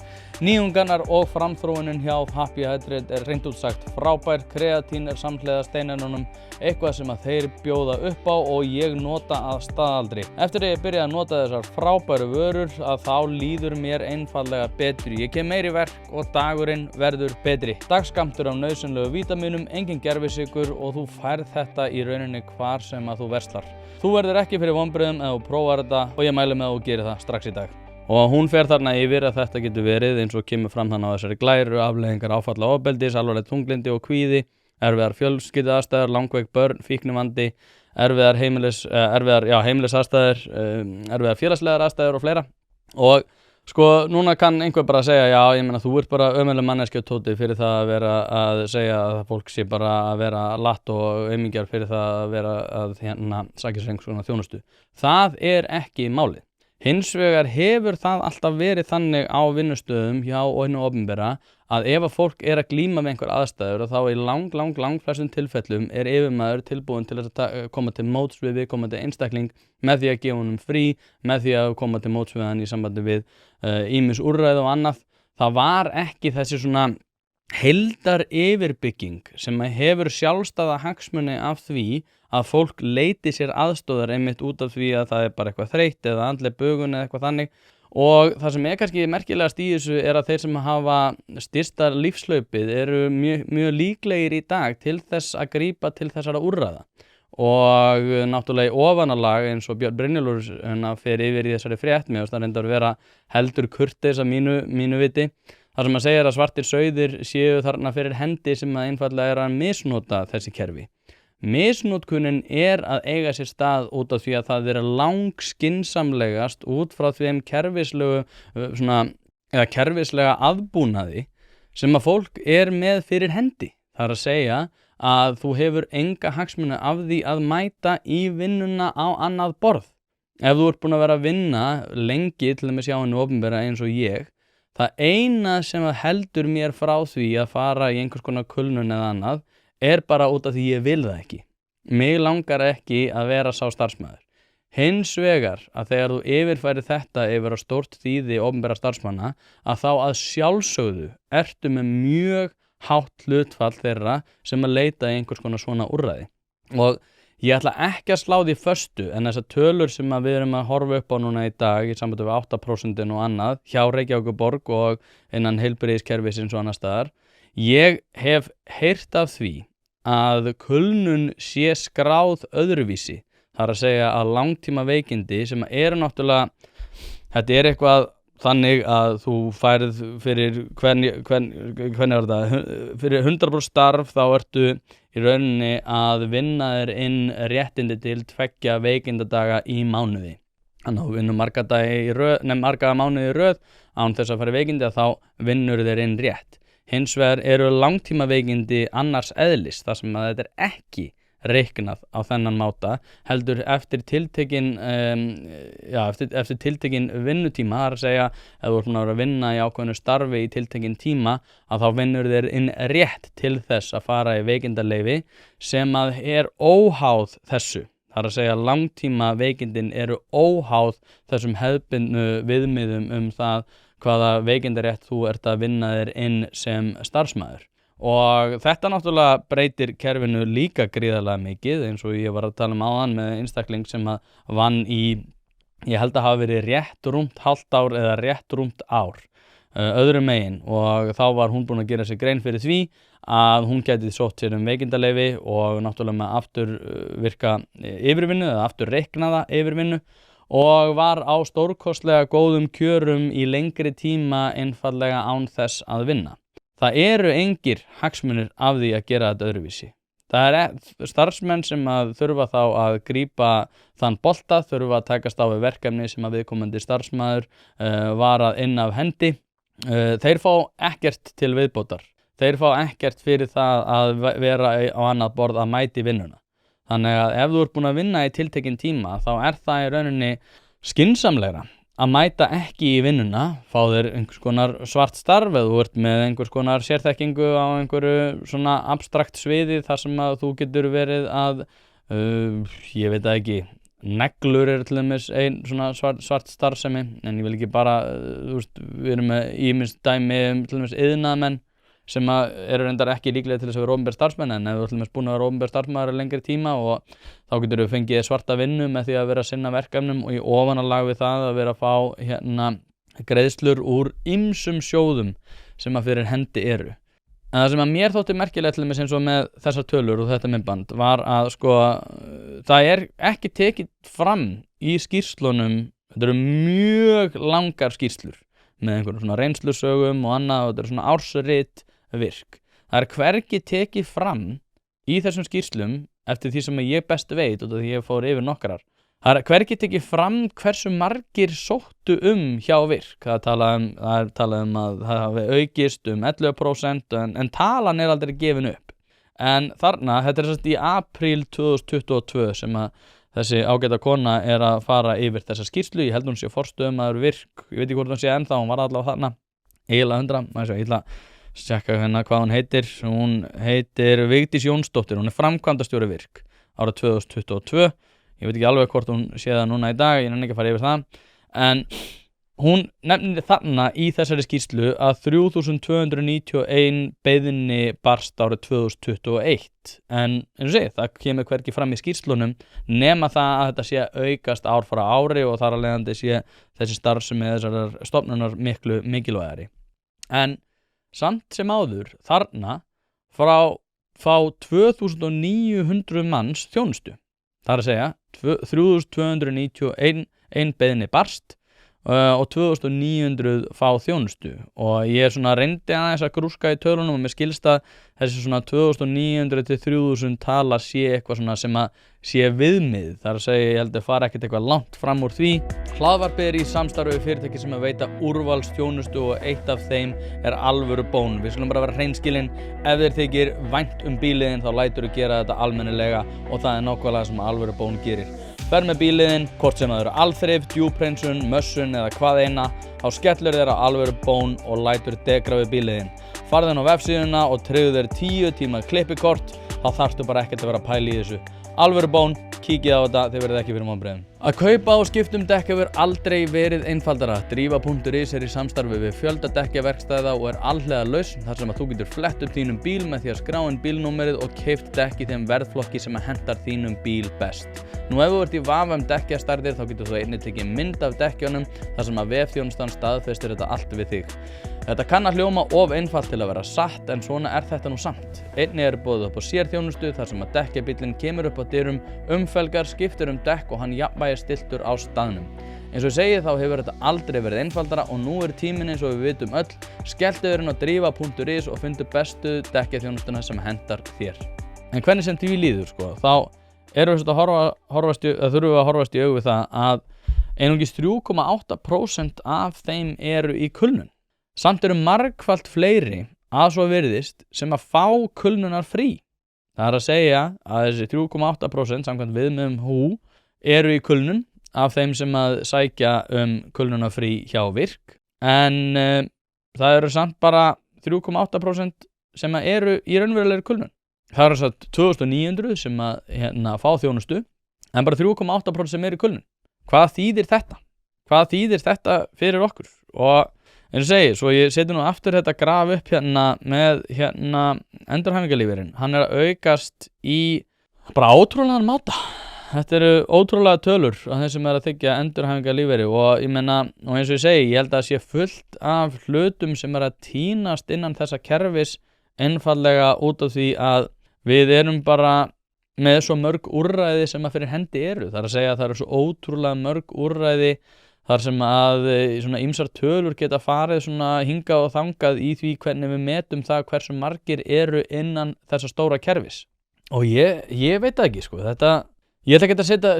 Nýjungarnar og framþróunin hjá Happy Hydrate er reynd út sagt frábær. Kreatín er samhliða steinefnunum, eitthvað sem að þeir bjóða upp á og ég nota að staðaldri. Eftir að ég byrjaði að nota þessar frábæru vörur að þá líður mér einfallega betri. Ég kem meiri verk og dagurinn verður betri. Dagskammtur af nauðsynlegu vítamínum, engin gervisykur og þú færð þetta í rauninni hvar sem að þú verslar. Þú verður ekki fyrir vonbrigðum ef þú prófar þetta og ég mæli með að þú gerir það strax í dag. Og hún fer þarna yfir að þetta getur verið eins og kemur fram þannig á þessari glæru, afleiðingar áfalla ofbeldis, alvarlegt þunglyndi og kvíði, erfiðar fjölskylduaðstæður, langveik börn, fíknivandi, erfiðar heimilisaðstæður, erfiðar félagslegar aðstæður og fleira. Og sko, núna kann einhver bara segja, já, ég meina, þú ert bara ömurleg manneskja Tóti fyrir það að vera að segja að fólk sé bara að vera latt og aumingjar fyrir það að vera að sækja sér einhvers þjónustu. Það er ekki málið. Hins vegar hefur það alltaf verið þannig á vinnustöðum hjá og hinu opinbera að ef að fólk er að glíma með einhver aðstæður og þá í lang flestum tilfellum er yfirmaður tilbúin til að koma til móts við viðkomandi einstakling með því að gefa honum frí, með því að koma til móts við hann í sambandi við ýmis úrræði og annað. Það var ekki þessi svona heildar yfirbygging sem hefur sjálfstæða hagsmuni af því að fólk leiti sér aðstóðar einmitt út af því að það er bara eitthvað þreytt eða andleg bugun eða eitthvað þannig. Og það sem er kannski merkilegast í þessu er að þeir sem hafa styrsta lífslaupið eru mjög líklegir í dag til þess að grípa til þessara úrræða. Og náttúrulega í ofanalag eins og Björn Brynjólfur fer yfir í þessari frétt, mér finnst það reyndar að vera heldur kurteis að mínu viti. Það sem að segja er að svartir sauðir séu þarna fyrir hendi sem að einfaldlega er að misnota þessi kerfi. Misnotkunin að eiga sér stað út af því að það langskynsamlegast út frá þeim kerfislega aðbúnaði sem að fólk með fyrir hendi. Það að segja að þú hefur enga hagsmuni af því að mæta í vinnuna á annað borð. Ef þú ert búin að vera að vinna lengi til að sjá henni opinbera eins og ég, það eina sem að heldur mér frá því að fara í einhvers konar kulnun eða annað bara út af því ég vil það ekki. Mig langar ekki að vera sá starfsmaður. Hins vegar að þegar þú yfirfærir þetta yfir á stórt þýði opinbera starfsmanna að þá að sjálfsögðu ertu með mjög hátt hlutfall þeirra sem að leita í einhvers konar svona úrræði. Og ég ætla ekki að slá því föstu en þessar tölur sem að við erum að horfa upp á núna í dag í sambandi við 8% og annað hjá Reykjavíkurborg og innan heilbrigðiskerfisins og annars staðar. Ég hef heyrt af því að kulnun sé skráð öðruvísi. Það að segja að langtíma veikindi sem eru náttúrulega, þetta eitthvað þannig að þú færð fyrir fyrir 100% starf þá ertu í rauninni að vinna þér inn réttindi til 2 veikindadaga í mánuði. Þannig að þú vinnur marga mánuði í röð án þess að fara í veikindi að þá vinnur þér inn rétt. Hins vegar eru langtíma veikindi annars eðlis þar sem að þetta ekki reiknað á þennan máta heldur eftir tiltekin vinnutíma. Það að segja ef þú ert búin að vera að vinna í ákveðnu starfi í tiltekin tíma að þá vinnur þér inn rétt til þess að fara í veikindaleyfi sem að óháð þessu. Það að segja langtíma veikindin eru óháð þessum hefðbundnu viðmiðum það hvaða veikindarétt þú ert að vinna þér inn sem starfsmaður. Og þetta náttúrulega breytir kerfinu líka gríðarlega mikið eins og ég var að tala áðan með einstakling sem að vann í, ég held að hafa verið rétt rúmt hálft ár eða rétt rúmt ár öðrum megin og þá var hún búin að gera sér grein fyrir því að hún gæti sótt sér veikindaleyfi og náttúrulega með afturvirka yfirvinnu eða afturreiknaða yfirvinnu og var á stórkostlega góðum kjörum í lengri tíma einfaldlega án þess að vinna. Það eru engir hagsmunir af því að gera þetta öðruvísi. Það starfsmenn sem að þurfa þá að grípa þann bolta, þurfa að takast á við verkefni sem að viðkomandi starfsmaður var að inna af hendi. Þeir fá ekkert til viðbótar. Þeir fá ekkert fyrir það að vera á annað borð að mæti vinnuna. Þannig að ef þú ert búin að vinna í tiltekinn tíma þá það í rauninni skynsamlegra að mæta ekki í vinnuna, fá þér einhvers konar svart starf eða þú ert með einhvers konar sérþekkingu á einhverju svona abstrakt sviði þar sem að þú getur verið að, ég veit það ekki, neglur til dæmis ein svona svart starfsemi, en ég vil ekki bara, við erum með ýmis dæmi til dæmis iðnaðarmenn sem eru reyndar ekki líklega til þess að vera opinber starfsmenn en ef þú til dæmis búin að vera opinber starfsmaður í lengri tíma og þá getur þú fengið svarta vinnu með því að vera að sinna verkefnum og í ofanálag við það að vera að fá greiðslur úr ýmsum sjóðum sem að fyrir hendi eru. En það sem að mér þótti merkilegt til dæmis eins og með þessar tölur og þetta myndband var að það ekki tekið fram í skýrslunum, þetta eru mjög langar skýrslur með einhverjum svona reynslusögum og annað og þetta eru svona ársrit virk. Það hvergi tekið fram í þessum skýrslum eftir því sem ég best veit og því ég fór yfir nokkrar. Það hvergi tekið fram hversu margir sóttu hjá virk. Það talað um að það hafi aukist 11% en talan aldrei gefin upp. En þarna, þetta satt í apríl 2022 sem að þessi ágæta kona að fara yfir þessa skýrslu. Ég held hún sé forstöðumaður virk, ég veit ekki hvort hún sé ennþá, hún var allavega þarna eiginlega 100, ég ætla að sjekka hvað hún heitir. Hún heitir Vigdís Jónsdóttir, hún framkvæmdastjóri virk árið 2022. Ég veit ekki alveg hvort hún sé það núna í dag, ég nenni ekki að fara yfir það. En hún nefnir þarna í þessari skýrslu að 3291 beiðni barst árið 2021. En eins og segi, það kemur hvergi fram í skýrslunum nema það að þetta sé aukast ár frá ári og þar af leiðandi sé þessi starfsemi þessar stofnunar miklu mikilvægari. En samt sem áður þarna fá 2900 manns þjónustu. Það að segja 3291 beiðni barst og 2900 fá þjónustu og ég svona reyndi aðeins að grúska í tölunum og mér skilst að þessi svona 2900 til 3000 tala sé eitthvað svona sem að sé viðmið, þar að segja ég held að fara ekkert eitthvað langt fram úr því. Hlaðvarpið í samstarfi við fyrirtæki sem að veita úrvalsþjónustu og eitt af þeim alvöru bón. Við skulum bara vera hreinskilin, ef þér þykir vænt bíliðin þá lætur þú gera þetta almennilega og það nákvæmlega sem alvöru bón gerir. Ferð með bíliðin, hvort sem það eru alþrif, djúpreinsun, mössun eða hvað eina, þá skellur þér á alvöru bón og lætur degra við bíliðin. Farðu inn á vefsíðuna og tryggðu þér 10 tíma klippikort, þá þarftu bara ekkert að vera að pæla í þessu. Alvöru bón, kíkið á þetta, þið verðið ekki fyrir vonbrigðum. Að kaupa og skipta dekk hefur aldrei verið einfaldara. Drífa.is í samstarfi við fjölda dekkjaverkstæða og alhliða lausn þar sem að þú getur flett upp þínum bíl með því að skrá inn bílnúmerið og keypt dekk í þeim verðflokki sem að hentar þínum bíl best. Nú ef þú ert í vafa dekkjastærðir þá getur þú einnig tekið mynd af dekkjunum þar sem að vefþjónustan staðfestir þetta allt við þig. Þetta kann að hljóma of einfalt til að vera satt en svona þetta nú samt. Einnig boðið upp á sérþjónustu þar sem að dekkjabíllinn kemur upp á dyrum, umfelgar, skiptir dekk og hann jafnvægi stiltur á staðnum. Eins og ég segi þá hefur þetta aldrei verið einfaldara og nú tíminn eins og við vitum öll. Skelltu þér inn á drífa.is og fundu bestu dekkjaþjónustuna sem hentar þér. En hvernig sem því líður þá þurfum við að horfast í augu við það að einungis 3,8% af þeim eru í kulnun. Samt eru margfalt fleiri að svo virðist sem að fá kulnunar frí. Það að segja að þessi 3,8% samkvæmt viðmiðum WHO eru í kulnun af þeim sem að sækja kulnunar frí hjá Virk. En það eru samt bara 3,8% sem að eru í raunverulegri kulnun. Það eru satt 2900 sem að fá þjónustu en bara 3,8% sem eru í kulnun. Hvað þýðir þetta? Hvað þýðir þetta fyrir okkur? Og eins og segi, svo ég seti nú aftur þetta graf upp með endurhæfingarlífeyrinn. Hann að aukast í bara ótrúlegan máta. Þetta eru ótrúlega tölur af þeim sem að þiggja endurhæfingarlífeyri og ég meina, og eins og ég segi, ég held að það sé fullt af hlutum sem að tínast innan þessa kerfis einfallega út af því að við erum bara með svo mörg úrræði sem að fyrir hendi eru. Það að segja að það eru svo ótrúlega mörg úrræði þar sem að svona ýmsar tölur geta farið svona hingað og þangað í því hvernig við metum það hversu margir eru innan þessa stóra kerfis. Og ég veit það ekki, ég ætla ekki að setja,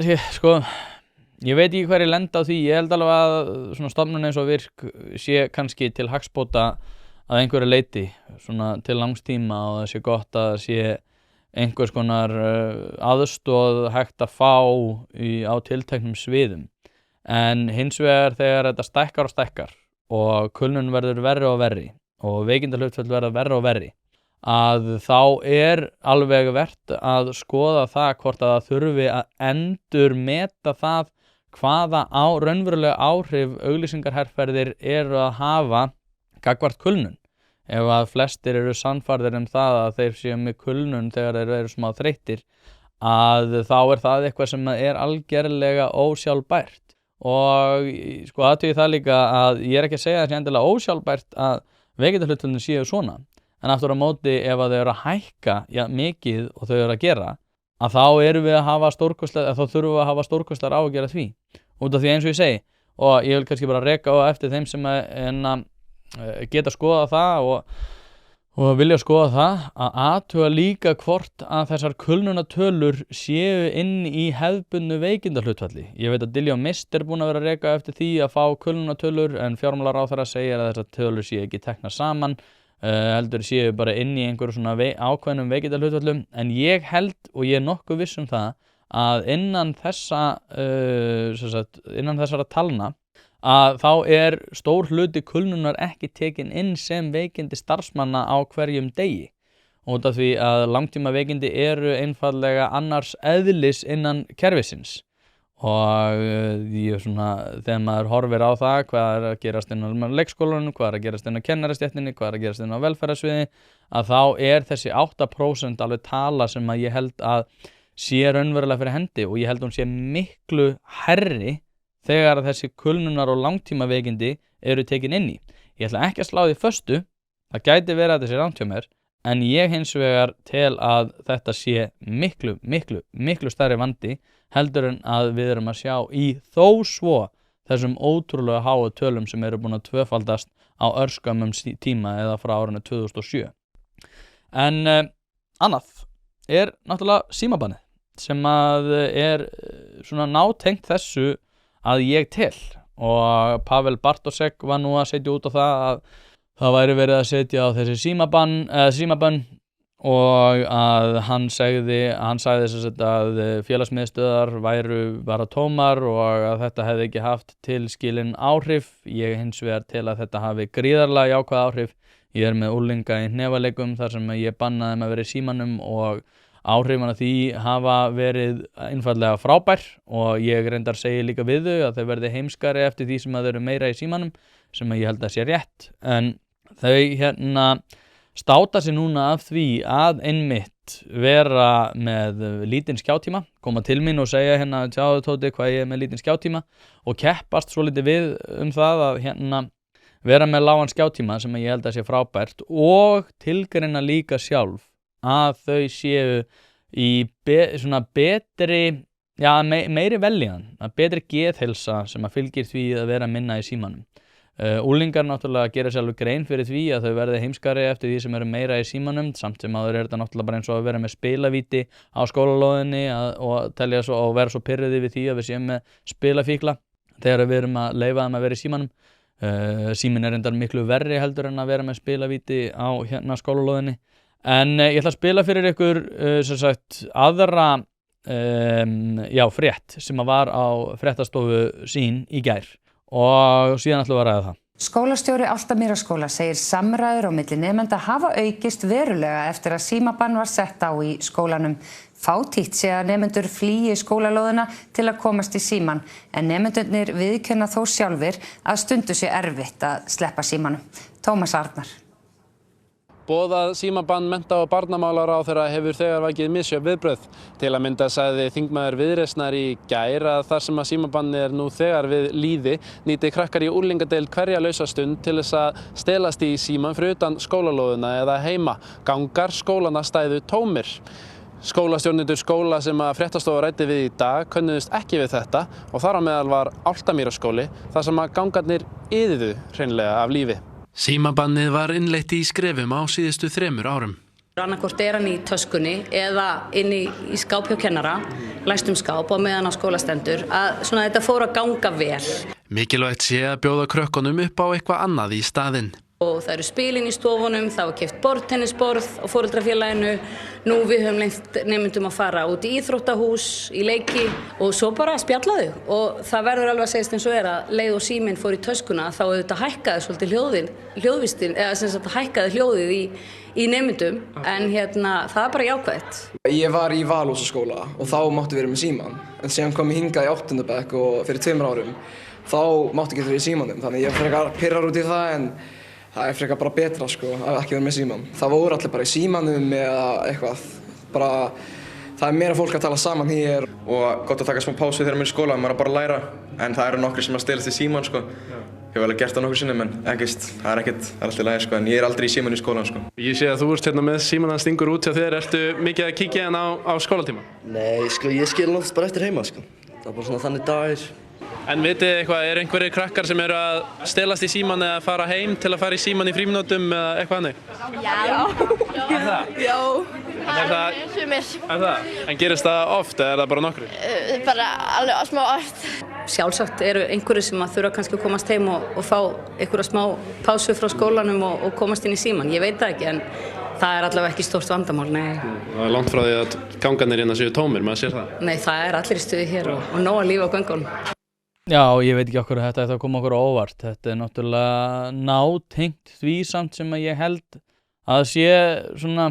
ég veit ekki hver ég lenda á því, ég held alveg að svona stofnun eins og Virk sé kannski til hagsbóta að einhverju leyti, svona til langstíma og það sé gott að sé einhvers konar aðstoð hægt að fá á tilteknum sviðum. En hins vegar þegar þetta stækkar og kulnun verður verri og verri og veikindahlutföll verða verri og verri að þá alveg vert að skoða það hvort að það þurfi að endurmeta það hvaða raunverulega áhrif auglýsingarherferðir eru að hafa gagnvart kulnun. Ef að flestir eru sannfærðir það að þeir séu með kulnun þegar þeir eru smá þreyttir að þá það eitthvað sem algerlega ósjálfbært. Og athugið það líka að ég ekki að segja þessi endilega ósjálfbært að veikindahlutföllin séu svona en aftur á móti ef að þau eru að hækka mikið og þau eru að gera að þá erum við að hafa þá þurfum við að hafa stórkostlegar á að gera því út af því eins og ég segi og ég vil kannski bara reka á eftir þeim sem geta skoða það og vilja skoða það að athuga líka hvort að þessar kulnunatölur séu inn í hefðbundnu veikindahlutfalli. Ég veit að Diljá Mist búin að vera að reka eftir því að fá kulnunatölur en fjármálaráðherra segir að þessar tölur séu ekki teknar saman, heldur séu bara inn í einhverju svona ákveðnum veikindahlutfallum en ég held og ég nokkuð viss það að innan þessara talna að þá stór hluti kulnunar ekki tekin inn sem veikindi starfsmanna á hverjum degi út af því að langtíma veikindi eru einfallega annars eðlis innan kerfisins og þegar maður horfir á það hvað að gerast inn á leikskólanum, hvað að gerast inn á kennarastéttinni, hvað að gerast inn á velferðarsviði að þá þessi 8% alveg tala sem að ég held að sé raunverulega fyrir hendi og ég held að hún sé miklu hærri þegar þessi kulnunar og langtíma veikindi eru tekin inn í. Ég ætla ekki að slá því föstu, það gæti verið að þetta sé rangt hjá mér, en ég hins vegar tel að þetta sé miklu stærri vandi heldur en að við erum að sjá í þó svo þessum ótrúlega háu tölum sem eru búin að tvöfaldast á örskömmum tíma eða frá árinu 2007. En annað náttúrulega símabannið sem að svona nátengt þessu að ég tel, og Pavel Bartosek var nú að setja út á það að það væri verið að setja á þessi símabönn og að hann sagði sem sagt að félagsmiðstöðvar væru bara tómar og að þetta hefði ekki haft tilskilin áhrif. Ég hins vegar tel að þetta hafi gríðarlega jákvæð áhrif. Ég með unglinga í hnefaleikum þar sem ég bannaði þeim að vera í símanum og áhrifin af því hafa verið einfaldlega frábær og ég reyndar segi líka við þau að þau verði heimskari eftir því sem að þau eru meira í símanum, sem að ég held að sé rétt. En þau státa sig núna af því að einmitt vera með lítinn skjátíma, koma til mín og segja tjáðu Tóti hvað ég með lítinn skjátíma og keppast svolítið við það að vera með lágan skjátíma sem ég held að sé frábært og tilgreina líka sjálf að þau séu í svona betri, meiri velíðan, betri geðheilsa sem að fylgir því að vera minna í símanum. Unglingar náttúrulega gera sér alveg grein fyrir því að þau verði heimskari eftir því sem eru meira í símanum, samt sem áður þetta náttúrulega bara eins og að vera með spilavíti á skólalóðinni og telja svo og vera svo pirruði við því að við séum með spilafíkla þegar við erum að leyfa þeim að vera í símanum. Síminn reyndar miklu verri heldur en að vera með spilavíti á skólalóðinni. En ég ætla að spila fyrir ykkur sem sagt aðra frétt sem að var á fréttastofu sín í gær. Og síðan ætlum við að ræða það. Skólastjóri Álftamýraskóla segir samræður á milli nemenda hafa aukist verulega eftir að símabann var sett á í skólanum. Fátítt sé að nemendur flýi skólalóðina til að komast í síman, en nemendurnir viðurkenna þó sjálfir að stundu sé erfitt að sleppa símanum. Tómas Arnar. Boðað símabann mennta- og barnamálaráðherra hefur þegar vakið misjöfn viðbrögð. Til að mynda sagði þingmaður Viðreisnar í gær að þar sem að símabannið nú þegar við lýði nýti krakkar í unglingadeild hverja lausa stund til þess að stelast í síman fyrir utan skólalóðina eða heima. Gangar skólana stæðu tómir. Skólastjórnendur skóla sem að fréttastofa ræddi við í dag könnuðust ekki við þetta og þar á meðal var Álftamýraskóli þar sem að gangarnir iðuðu hreinlega af lífi. Símabannið var innleitt í skrefum á síðustu 3 árum. Annarkvort hann í töskunni eða inni í skáp hjá kennara, læstum skáp og meðan á skólastendur, að svona þetta fór að ganga vel. Mikilvægt sé að bjóða krökkunum upp á eitthvað annað í staðinn. Og það eru spilin í stofunum, það var keypt borðtennisborð á foreldrafélaginu. Nú við höfum lengt nemendum að fara út í íþróttahús, í leiki og svo bara spjalla þau. Og það verður alveg að segjast eins og að leið og síminn fór í töskuna þá auðvitað hækkaði svolítið hljóðvistin, eða sem sagt hækkaði hljóðið í nemendum, en það er bara jákvætt. Ég var í Valhúsaskóla og þá mátti vera með síman, en síðan kom ég hingað í 8. bekk og fyrir 2 árum þá mátti ekki vera í símanum, þannig ég frekar pirrar út í það, en það er frekar bara betra að ekki vera með síman. Það voru allir bara í símanum eða eitthvað, bara það er meira fólk að tala saman hér. Og gott að taka smá pásu þegar maður er í skóla, maður er bara að læra, en það eru nokkri sem að stelast í síman Ég hef alveg gert það nokkur sinnum, en það er alltaf í lagi en ég er aldrei í síman í skólan Ég sé að þú ert með síman að stingur út hjá þér, ertu mikið að kíkja á skólatíma? Nei, ég skil oft bara eftir heima Það er bara svona þannig dagur. En vitið eitthvað, er einhverjir krakkar sem eru að stelast í síman eða fara heim til að fara í síman í frímínútum eða eitthvað hannig? Já. Er það? Já. Er það? En gerist það oft eða er það bara nokkru? Bara alveg smá oft. Sjálfsagt eru einhverju sem að þurfa kannski að komast heim og fá einhverja smá pásu frá skólanum og komast inn í síman. Ég veit það ekki, en það er allavega ekki stórt vandamál, nei. Það er langt frá því að gangarnir hérna séu tómir, maður sér það? Nei, það er allir í stuði hér og nóg að lífa á göngunum. Já, ég veit ekki okkur þetta ætti að koma okkur á óvart. Þetta er náttúrulega nátengt því samt sem að ég held að sé svona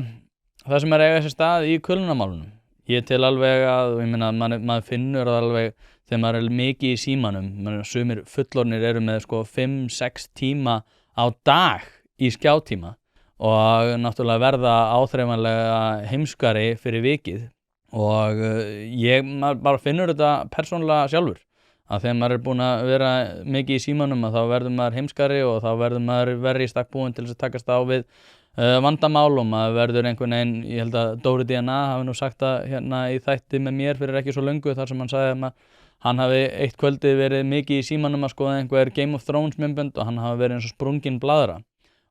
það sem er eiga sér stað í kulnunamálunum. Ég tel alveg að, ég meina, maður finnur það alveg þegar maður er mikið í símanum. Sumir fullorðnir eru með 5-6 tíma á dag í skjátíma og náttúrulega verða áþreifanlega heimskari fyrir vikið og maður bara finnur þetta persónulega sjálfur. Að þegar maður er búinn að vera mikið í símanum að þá verður maður heimskari og þá verður maður verri í stakk búinn til þess að takast á við vandamál og maður verður einhvern veginn, ég held að Dóri DNA hafi nú sagt það hérna í þætti með mér fyrir ekki svo löngu þar sem hann sagði hann hafi eitt kvöldið verið mikið í símanum að skoða einhver Game of Thrones myndbönd og hann hafi verið eins og sprungin blaðra.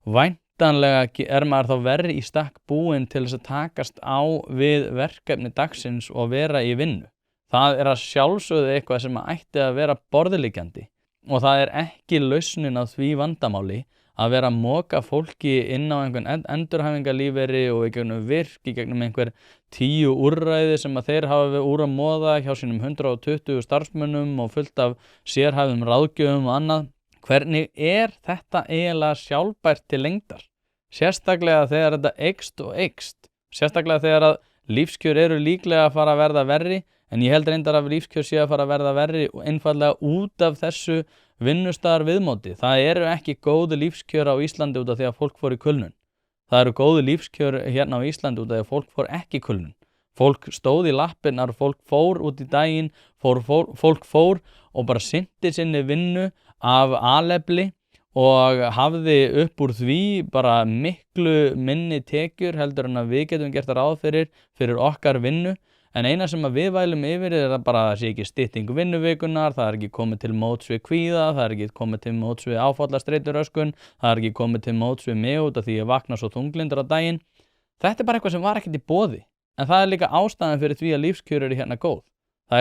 Væntanlega er maður þá verri í stakk búinn til þess að takast á við verkefni dagsins og vera í vinnu. Það að sjálfsögðu eitthvað sem ætti að vera borðliggjandi og það ekki lausnin á því vandamáli að vera að moka fólki inn á einhvern endurhæfingarlífeyri og í gegnum virk, í gegnum einhver 10 úrræði sem að þeir hafa verið úr að moða hjá sínum 120 starfsmönnum og fullt af sérhæfðum ráðgjöfum og annað. Hvernig þetta eiginlega sjálfbært til lengdar? Sérstaklega þegar þetta eykst. Sérstaklega þegar að lífskjör eru líklega að fara að verða verri, en ég held reyndar að lífskjör sé að fara að verða verri og einfaldlega út af þessu vinnustaðar viðmóti. Það eru ekki góðu lífskjör á Íslandi út af því að fólk fór í kulnun. Það eru góðu lífskjör hérna á Íslandi út af því að fólk fór ekki í kulnun. Fólk stóð í lappirnar, fólk fór út í daginn, fólk fór og bara sinnti sinni vinnu af alefli og hafði upp úr því bara miklu minni tekjur heldur en að við getum gert ráð fyrir okkar vinnu. En eina sem að við vælum yfir að bara það sé ekki stytting vinnuvikunar, það ekki komið til móts við kvíða, það ekki komið til móts við áfallastreituröskun, það ekki komið til móts við mig út af því ég vakna svo þunglindur á daginn. Þetta bara eitthvað sem var ekkert í boði. En það líka ástæðan fyrir því að lífskjör eru hérna góð. Það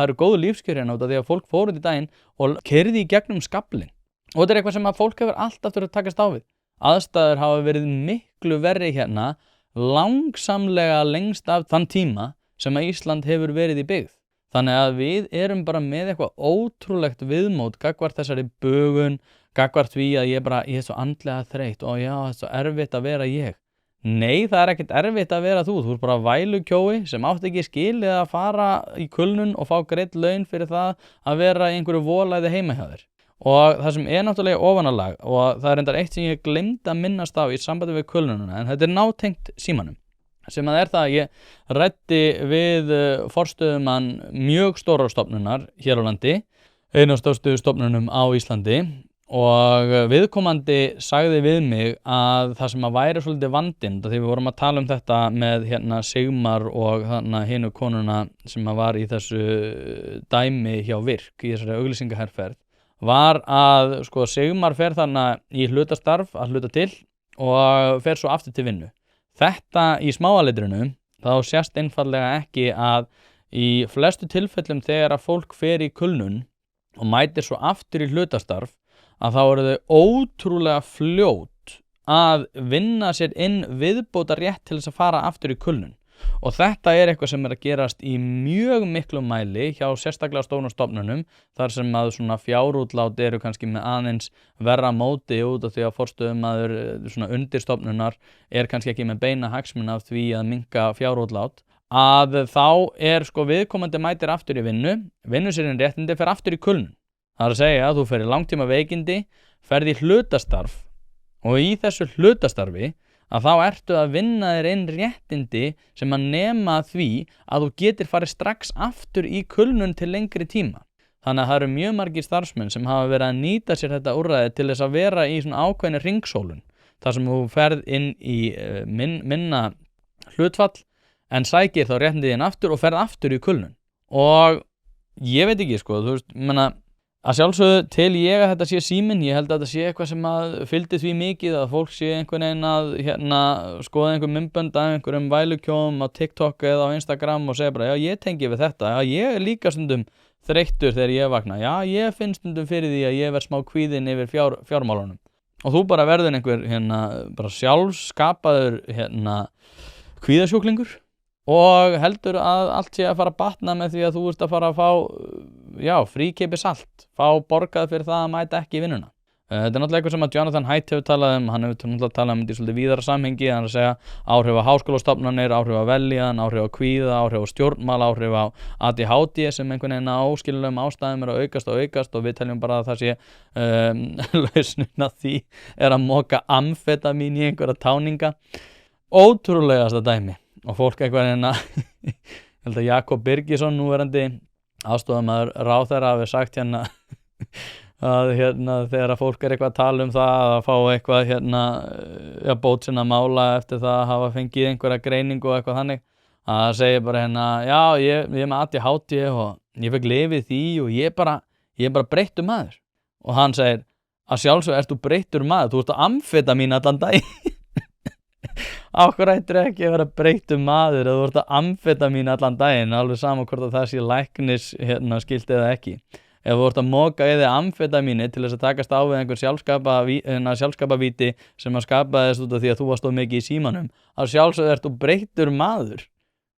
eru góð lífskjör hérna út af því að fólk fór út í daginn og keyrði í gegnum skaflinn. Og þetta eitthvað sem að fólk hefur alltaf þurft að takast á við. Aðstæður hafa verið miklu verri hérna, langsamlega lengst af þann tíma sem að Ísland hefur verið í byggð. Þannig að við erum bara með eitthvað ótrúlegt viðmót gagnvart þessari bugun, gagnvart því að ég er svo andlega þreytt og já, það svo erfitt að vera ég. Nei, það ekkert erfitt að vera þú. Þú bara vælukjói sem átt ekki skilið að fara í kulnun og fá greidd laun fyrir það að vera í einhverju volæði heima hjá þér. Og það sem náttúrulega ofanalag og það reyndar eitt sem ég gleymd að minnast á í sambandi við kulnununa, en þetta nátengt símanum. Sem að það að ég ræddi við forstöðumann mjög stórar stofnunar hér á landi, einu af stærstu stofnunum á Íslandi og viðkomandi sagði við mig að það sem að væri svolítið vandinn, því við vorum að tala um þetta með Sigmar og hinu konuna sem að var í þessu dæmi hjá Virk, í þessari auglýsingaherferð, var að Sigmar fer þarna í hlutastarf að hluta til og fer svo aftur til vinnu. Þetta í smáaletrinu, þá sést einfallega ekki að í flestu tilfellum þegar að fólk fer í kulnun og mætir svo aftur í hlutastarf, að þá eru þau ótrúlega fljót að vinna sér inn viðbóta rétt til þess að fara aftur í kulnun. Og þetta eitthvað sem að gerast í mjög miklu mæli hjá sérstaklega stórum stofnunum, þar sem að svona fjárútlát eru kannski með aðeins verra móti út af því að forstöðumaður svona undirstofnunar kannski ekki með beina hagsmuni af því að minnka fjárútlát, að þá viðkomandi mætir aftur í vinnu sér inn réttindi, fer aftur í kulnun. Það að segja að þú fer í langtíma veikindi, ferð í hlutastarf og í þessu hlutastarfi að þá ertu að vinna þér inn réttindi sem að nema því að þú getur farið strax aftur í kulnun til lengri tíma. Þannig að það eru mjög margir starfsmenn sem hafa verið að nýta sér þetta úrræði til þess að vera í svona ákveðni hringsólun, þar sem þú ferð inn í minna hlutfall en sækir þá réttindi þín aftur og ferð aftur í kulnun. Og ég veit ekki, þú veist, að sjálfsögðu til ég að þetta sé síminn, ég held að þetta sé eitthvað sem að fylgdi því mikið að fólk sé einhvern veginn að skoða einhver myndbönd af einhverjum vælukjóum á TikTok eða á Instagram og segja bara, já ég tengi við þetta, já ég líka stundum þreyttur þegar ég vakna, já ég finn stundum fyrir því að ég verð smá kvíðinn yfir fjármálunum. Og þú bara verður einhver bara sjálfskapaður kvíðasjúklingur og heldur að allt sé að fara að batna með því að þú ert að fara að fá fríkeypis allt, fá borgað fyrir það að mæta ekki í vinnuna. Þetta náttúrulega eitthvað sem að Jonathan Haidt hefur talað um, hann hefur náttúrulega talað um þetta í svolítið víðara samhengi, hann að segja áhrif á háskólastofnanir, áhrif á vellíðan, áhrif á kvíða, áhrif á stjórnmál, áhrif á ADHD sem einhvern veginn á óskiljulegum ástæðum að aukast og við teljum bara að það sé lausnin að því að moka amfetamín í einhverja táninga. Ótrúlegasta dæmi. Og fólk eitthvað ég held að Jakob Birgisson, núverandi aðstofamaður ráðherra, hafi sagt að þegar að fólk eitthvað að tala um það að fá eitthvað bót sinna mála eftir það að hafa fengið einhverja greiningu og eitthvað þannig, að segja bara hérna, já, ég er með ADHD og ég fekk lyf við því og ég er bara breyttur maður. Og hann segir, að sjálfsög ert þú breyttur maður, þú ert á amfetamín allan daginn. Af hverju ættir ekki að vera breyttur maður eða þú ert á amfetamín allan daginn, alveg sama hvort að það sé læknis skilt eða ekki. Ef þú ert að moka í þig amfetamíni til þess að takast á við einhver sjálfskapavíti sem að skapaðist út af því að þú varst of mikið í símanum, að sjálfsögðu ert þú breyttur maður.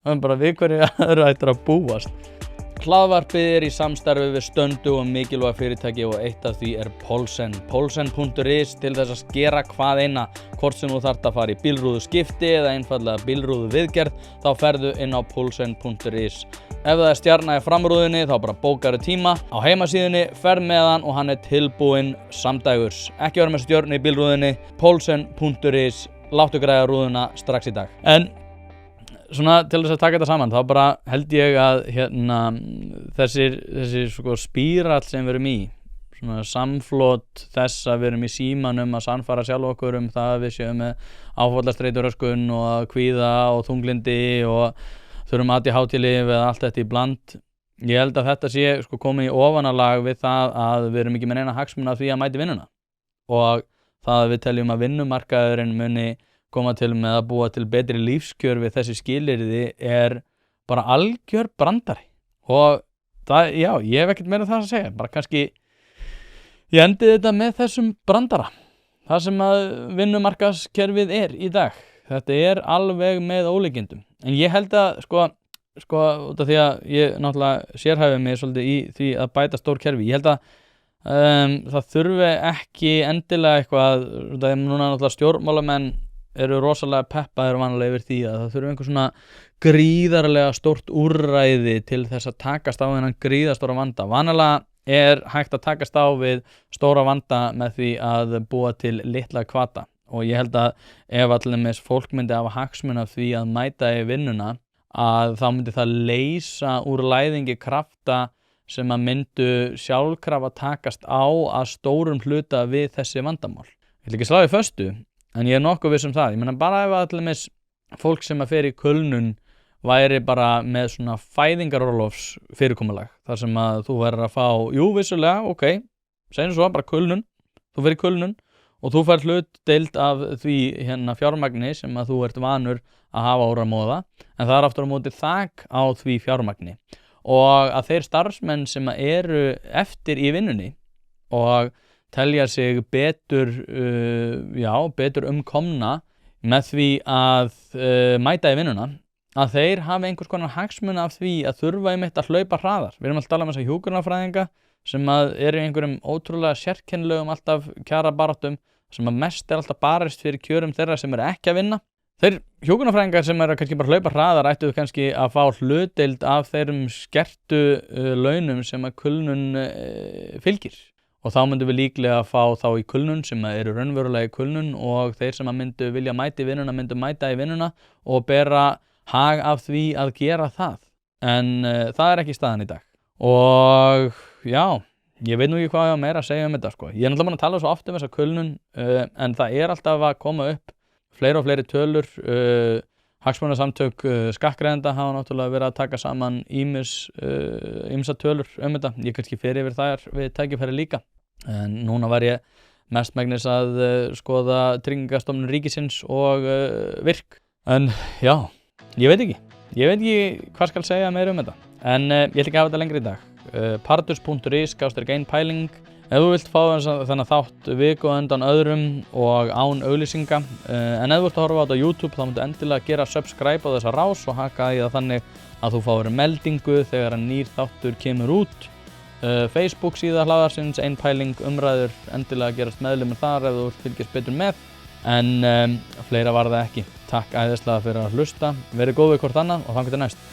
Það er bara við hverju aðra ættir að búast. Hlaðvarpið er í samstarfi við Stöndu og mikilvæg fyrirtæki og eitt af því er Polsen. Polsen.is til þess að skera hvað eina, hvort sem þú þarft að fara í bílrúðu skipti eða einfallega bílrúðu viðgerð, þá ferðu inn á Polsen.is. Ef það er stjarna í framrúðunni þá bara bókaru tíma á heimasíðunni, ferð með hann og hann er tilbúinn samdægurs. Ekki vera með stjörnu í bílrúðunni, Polsen.is, láttu græða rúðuna strax í dag. En svona til þess að taka þetta saman, þá bara held ég að þessi sko spírall sem við erum í, svona samflot þess að við erum í símanum að sannfæra sjálf okkur það að við séum með áfallastreituröskun og að kvíða og þunglindi og þurfum ADHD-lyf eða allt þetta í bland. Ég held að þetta sé sko komið í ofanalag við það að við erum ekki með neina hagsmuna af því að mæti vinnuna og það að við teljum að vinnumarkaðurinn muni koma til með að búa til betri lífskjör við þessi skilyrði er bara algjör brandari og það, já, ég hef ekkert meira það að segja, bara kannski ég endi þetta með þessum brandara, það sem að vinnumarkaðskerfið er í dag, þetta er alveg með ólíkindum, en ég held að sko út af því að ég náttúrulega sérhæfi mig svolítið í því að bæta stór kerfi, ég held að það þurfi ekki endilega eitthvað, það er núna náttúrulega stjórnmálamenn eru rosalega peppaðir vanlega yfir því að það þurfi einhver svona gríðarlega stórt úrræði til þess að takast á þennan gríðastóra vanda. Vanalega er hægt að takast á við stóra vanda með því að búa til litla hvata og ég held að ef allir fólk myndi hafa hagsmuna af því að mæta í vinnuna að þá myndi það leysa úr læðingi krafta sem að myndu sjálfkrafa takast á að stórum hluta við þessi vandamál. Ég vil ekki slá í föstu en ég er nokkuð viss það. Ég meina bara ef allir fólk sem að fer í kulnun væri bara með svona fæðingarorlofs fyrirkomulag þar sem að þú verður að fá, jú vissulega, ok, segjum svo bara kulnun, þú fer í kulnun og þú fær hlutdeild af því fjármagni sem að þú ert vanur að hafa áramóða en það er aftur á móti þak á því fjármagni og að þeir starfsmenn sem að eru eftir í vinnunni og telja sig betur komna með því að mæta í vinnuna, að þeir hafi einhvers konar hagsmuna af því að þurfa einmitt að hlaupa hraðar. Við erum alltaf að tala um þessa hjúkrunarfræðinga sem að eru í einhverjum ótrúlega sérkennilegum alltaf kjarabaráttum sem að mest er alltaf barist fyrir kjörum þeirra sem eru ekki að vinna. Þeir hjúkrunarfræðingar sem eru kannski bara að hlaupa hraðar ættu kannski að fá hlutdeild af þeirrum skertu launum sem að kulnun fylgir. Og þá myndum við líklega að fá þá í kulnun sem eru raunverulega í kulnun og þeir sem að myndu vilja mæta í vinnuna myndu mæta í vinnuna og bera hag af því að gera það. En það er ekki staðan í dag. Og já, ég veit nú ekki hvað ég á meira að segja þetta sko. Ég er náttúrulega búin að tala svo oft þessa kulnun en það er alltaf að koma upp fleiri og fleiri tölur. Hagsmunasamtök skattgreiðenda hafa náttúrulega verið að taka saman ýmsa tölur þetta. Ég kannski fer yfir þær við tækifæri líka. En núna var ég mestmegnis að skoða Tryggingastofnun ríkisins og virk. En já, ég veit ekki hvað skal segja meira þetta. En ég ætla ekki að hafa þetta lengri í dag. Pardus.is/einpæling. Ef þú vilt fá þennan þátt viku undan öðrum og án auglýsinga, en ef þú vilt að horfa á þetta á YouTube þá myndu endilega gera subscribe á þessa rás og haka í það þannig að þú fáir meldingu þegar að nýr þáttur kemur út. Facebook síða hlaðarsins, einpæling, umræður, endilega gerast meðlimur þar ef þú vilt fylgjast betur með, en fleira var það ekki. Takk æðislega fyrir að hlusta, verið góð við hvort annað og þangað til næst.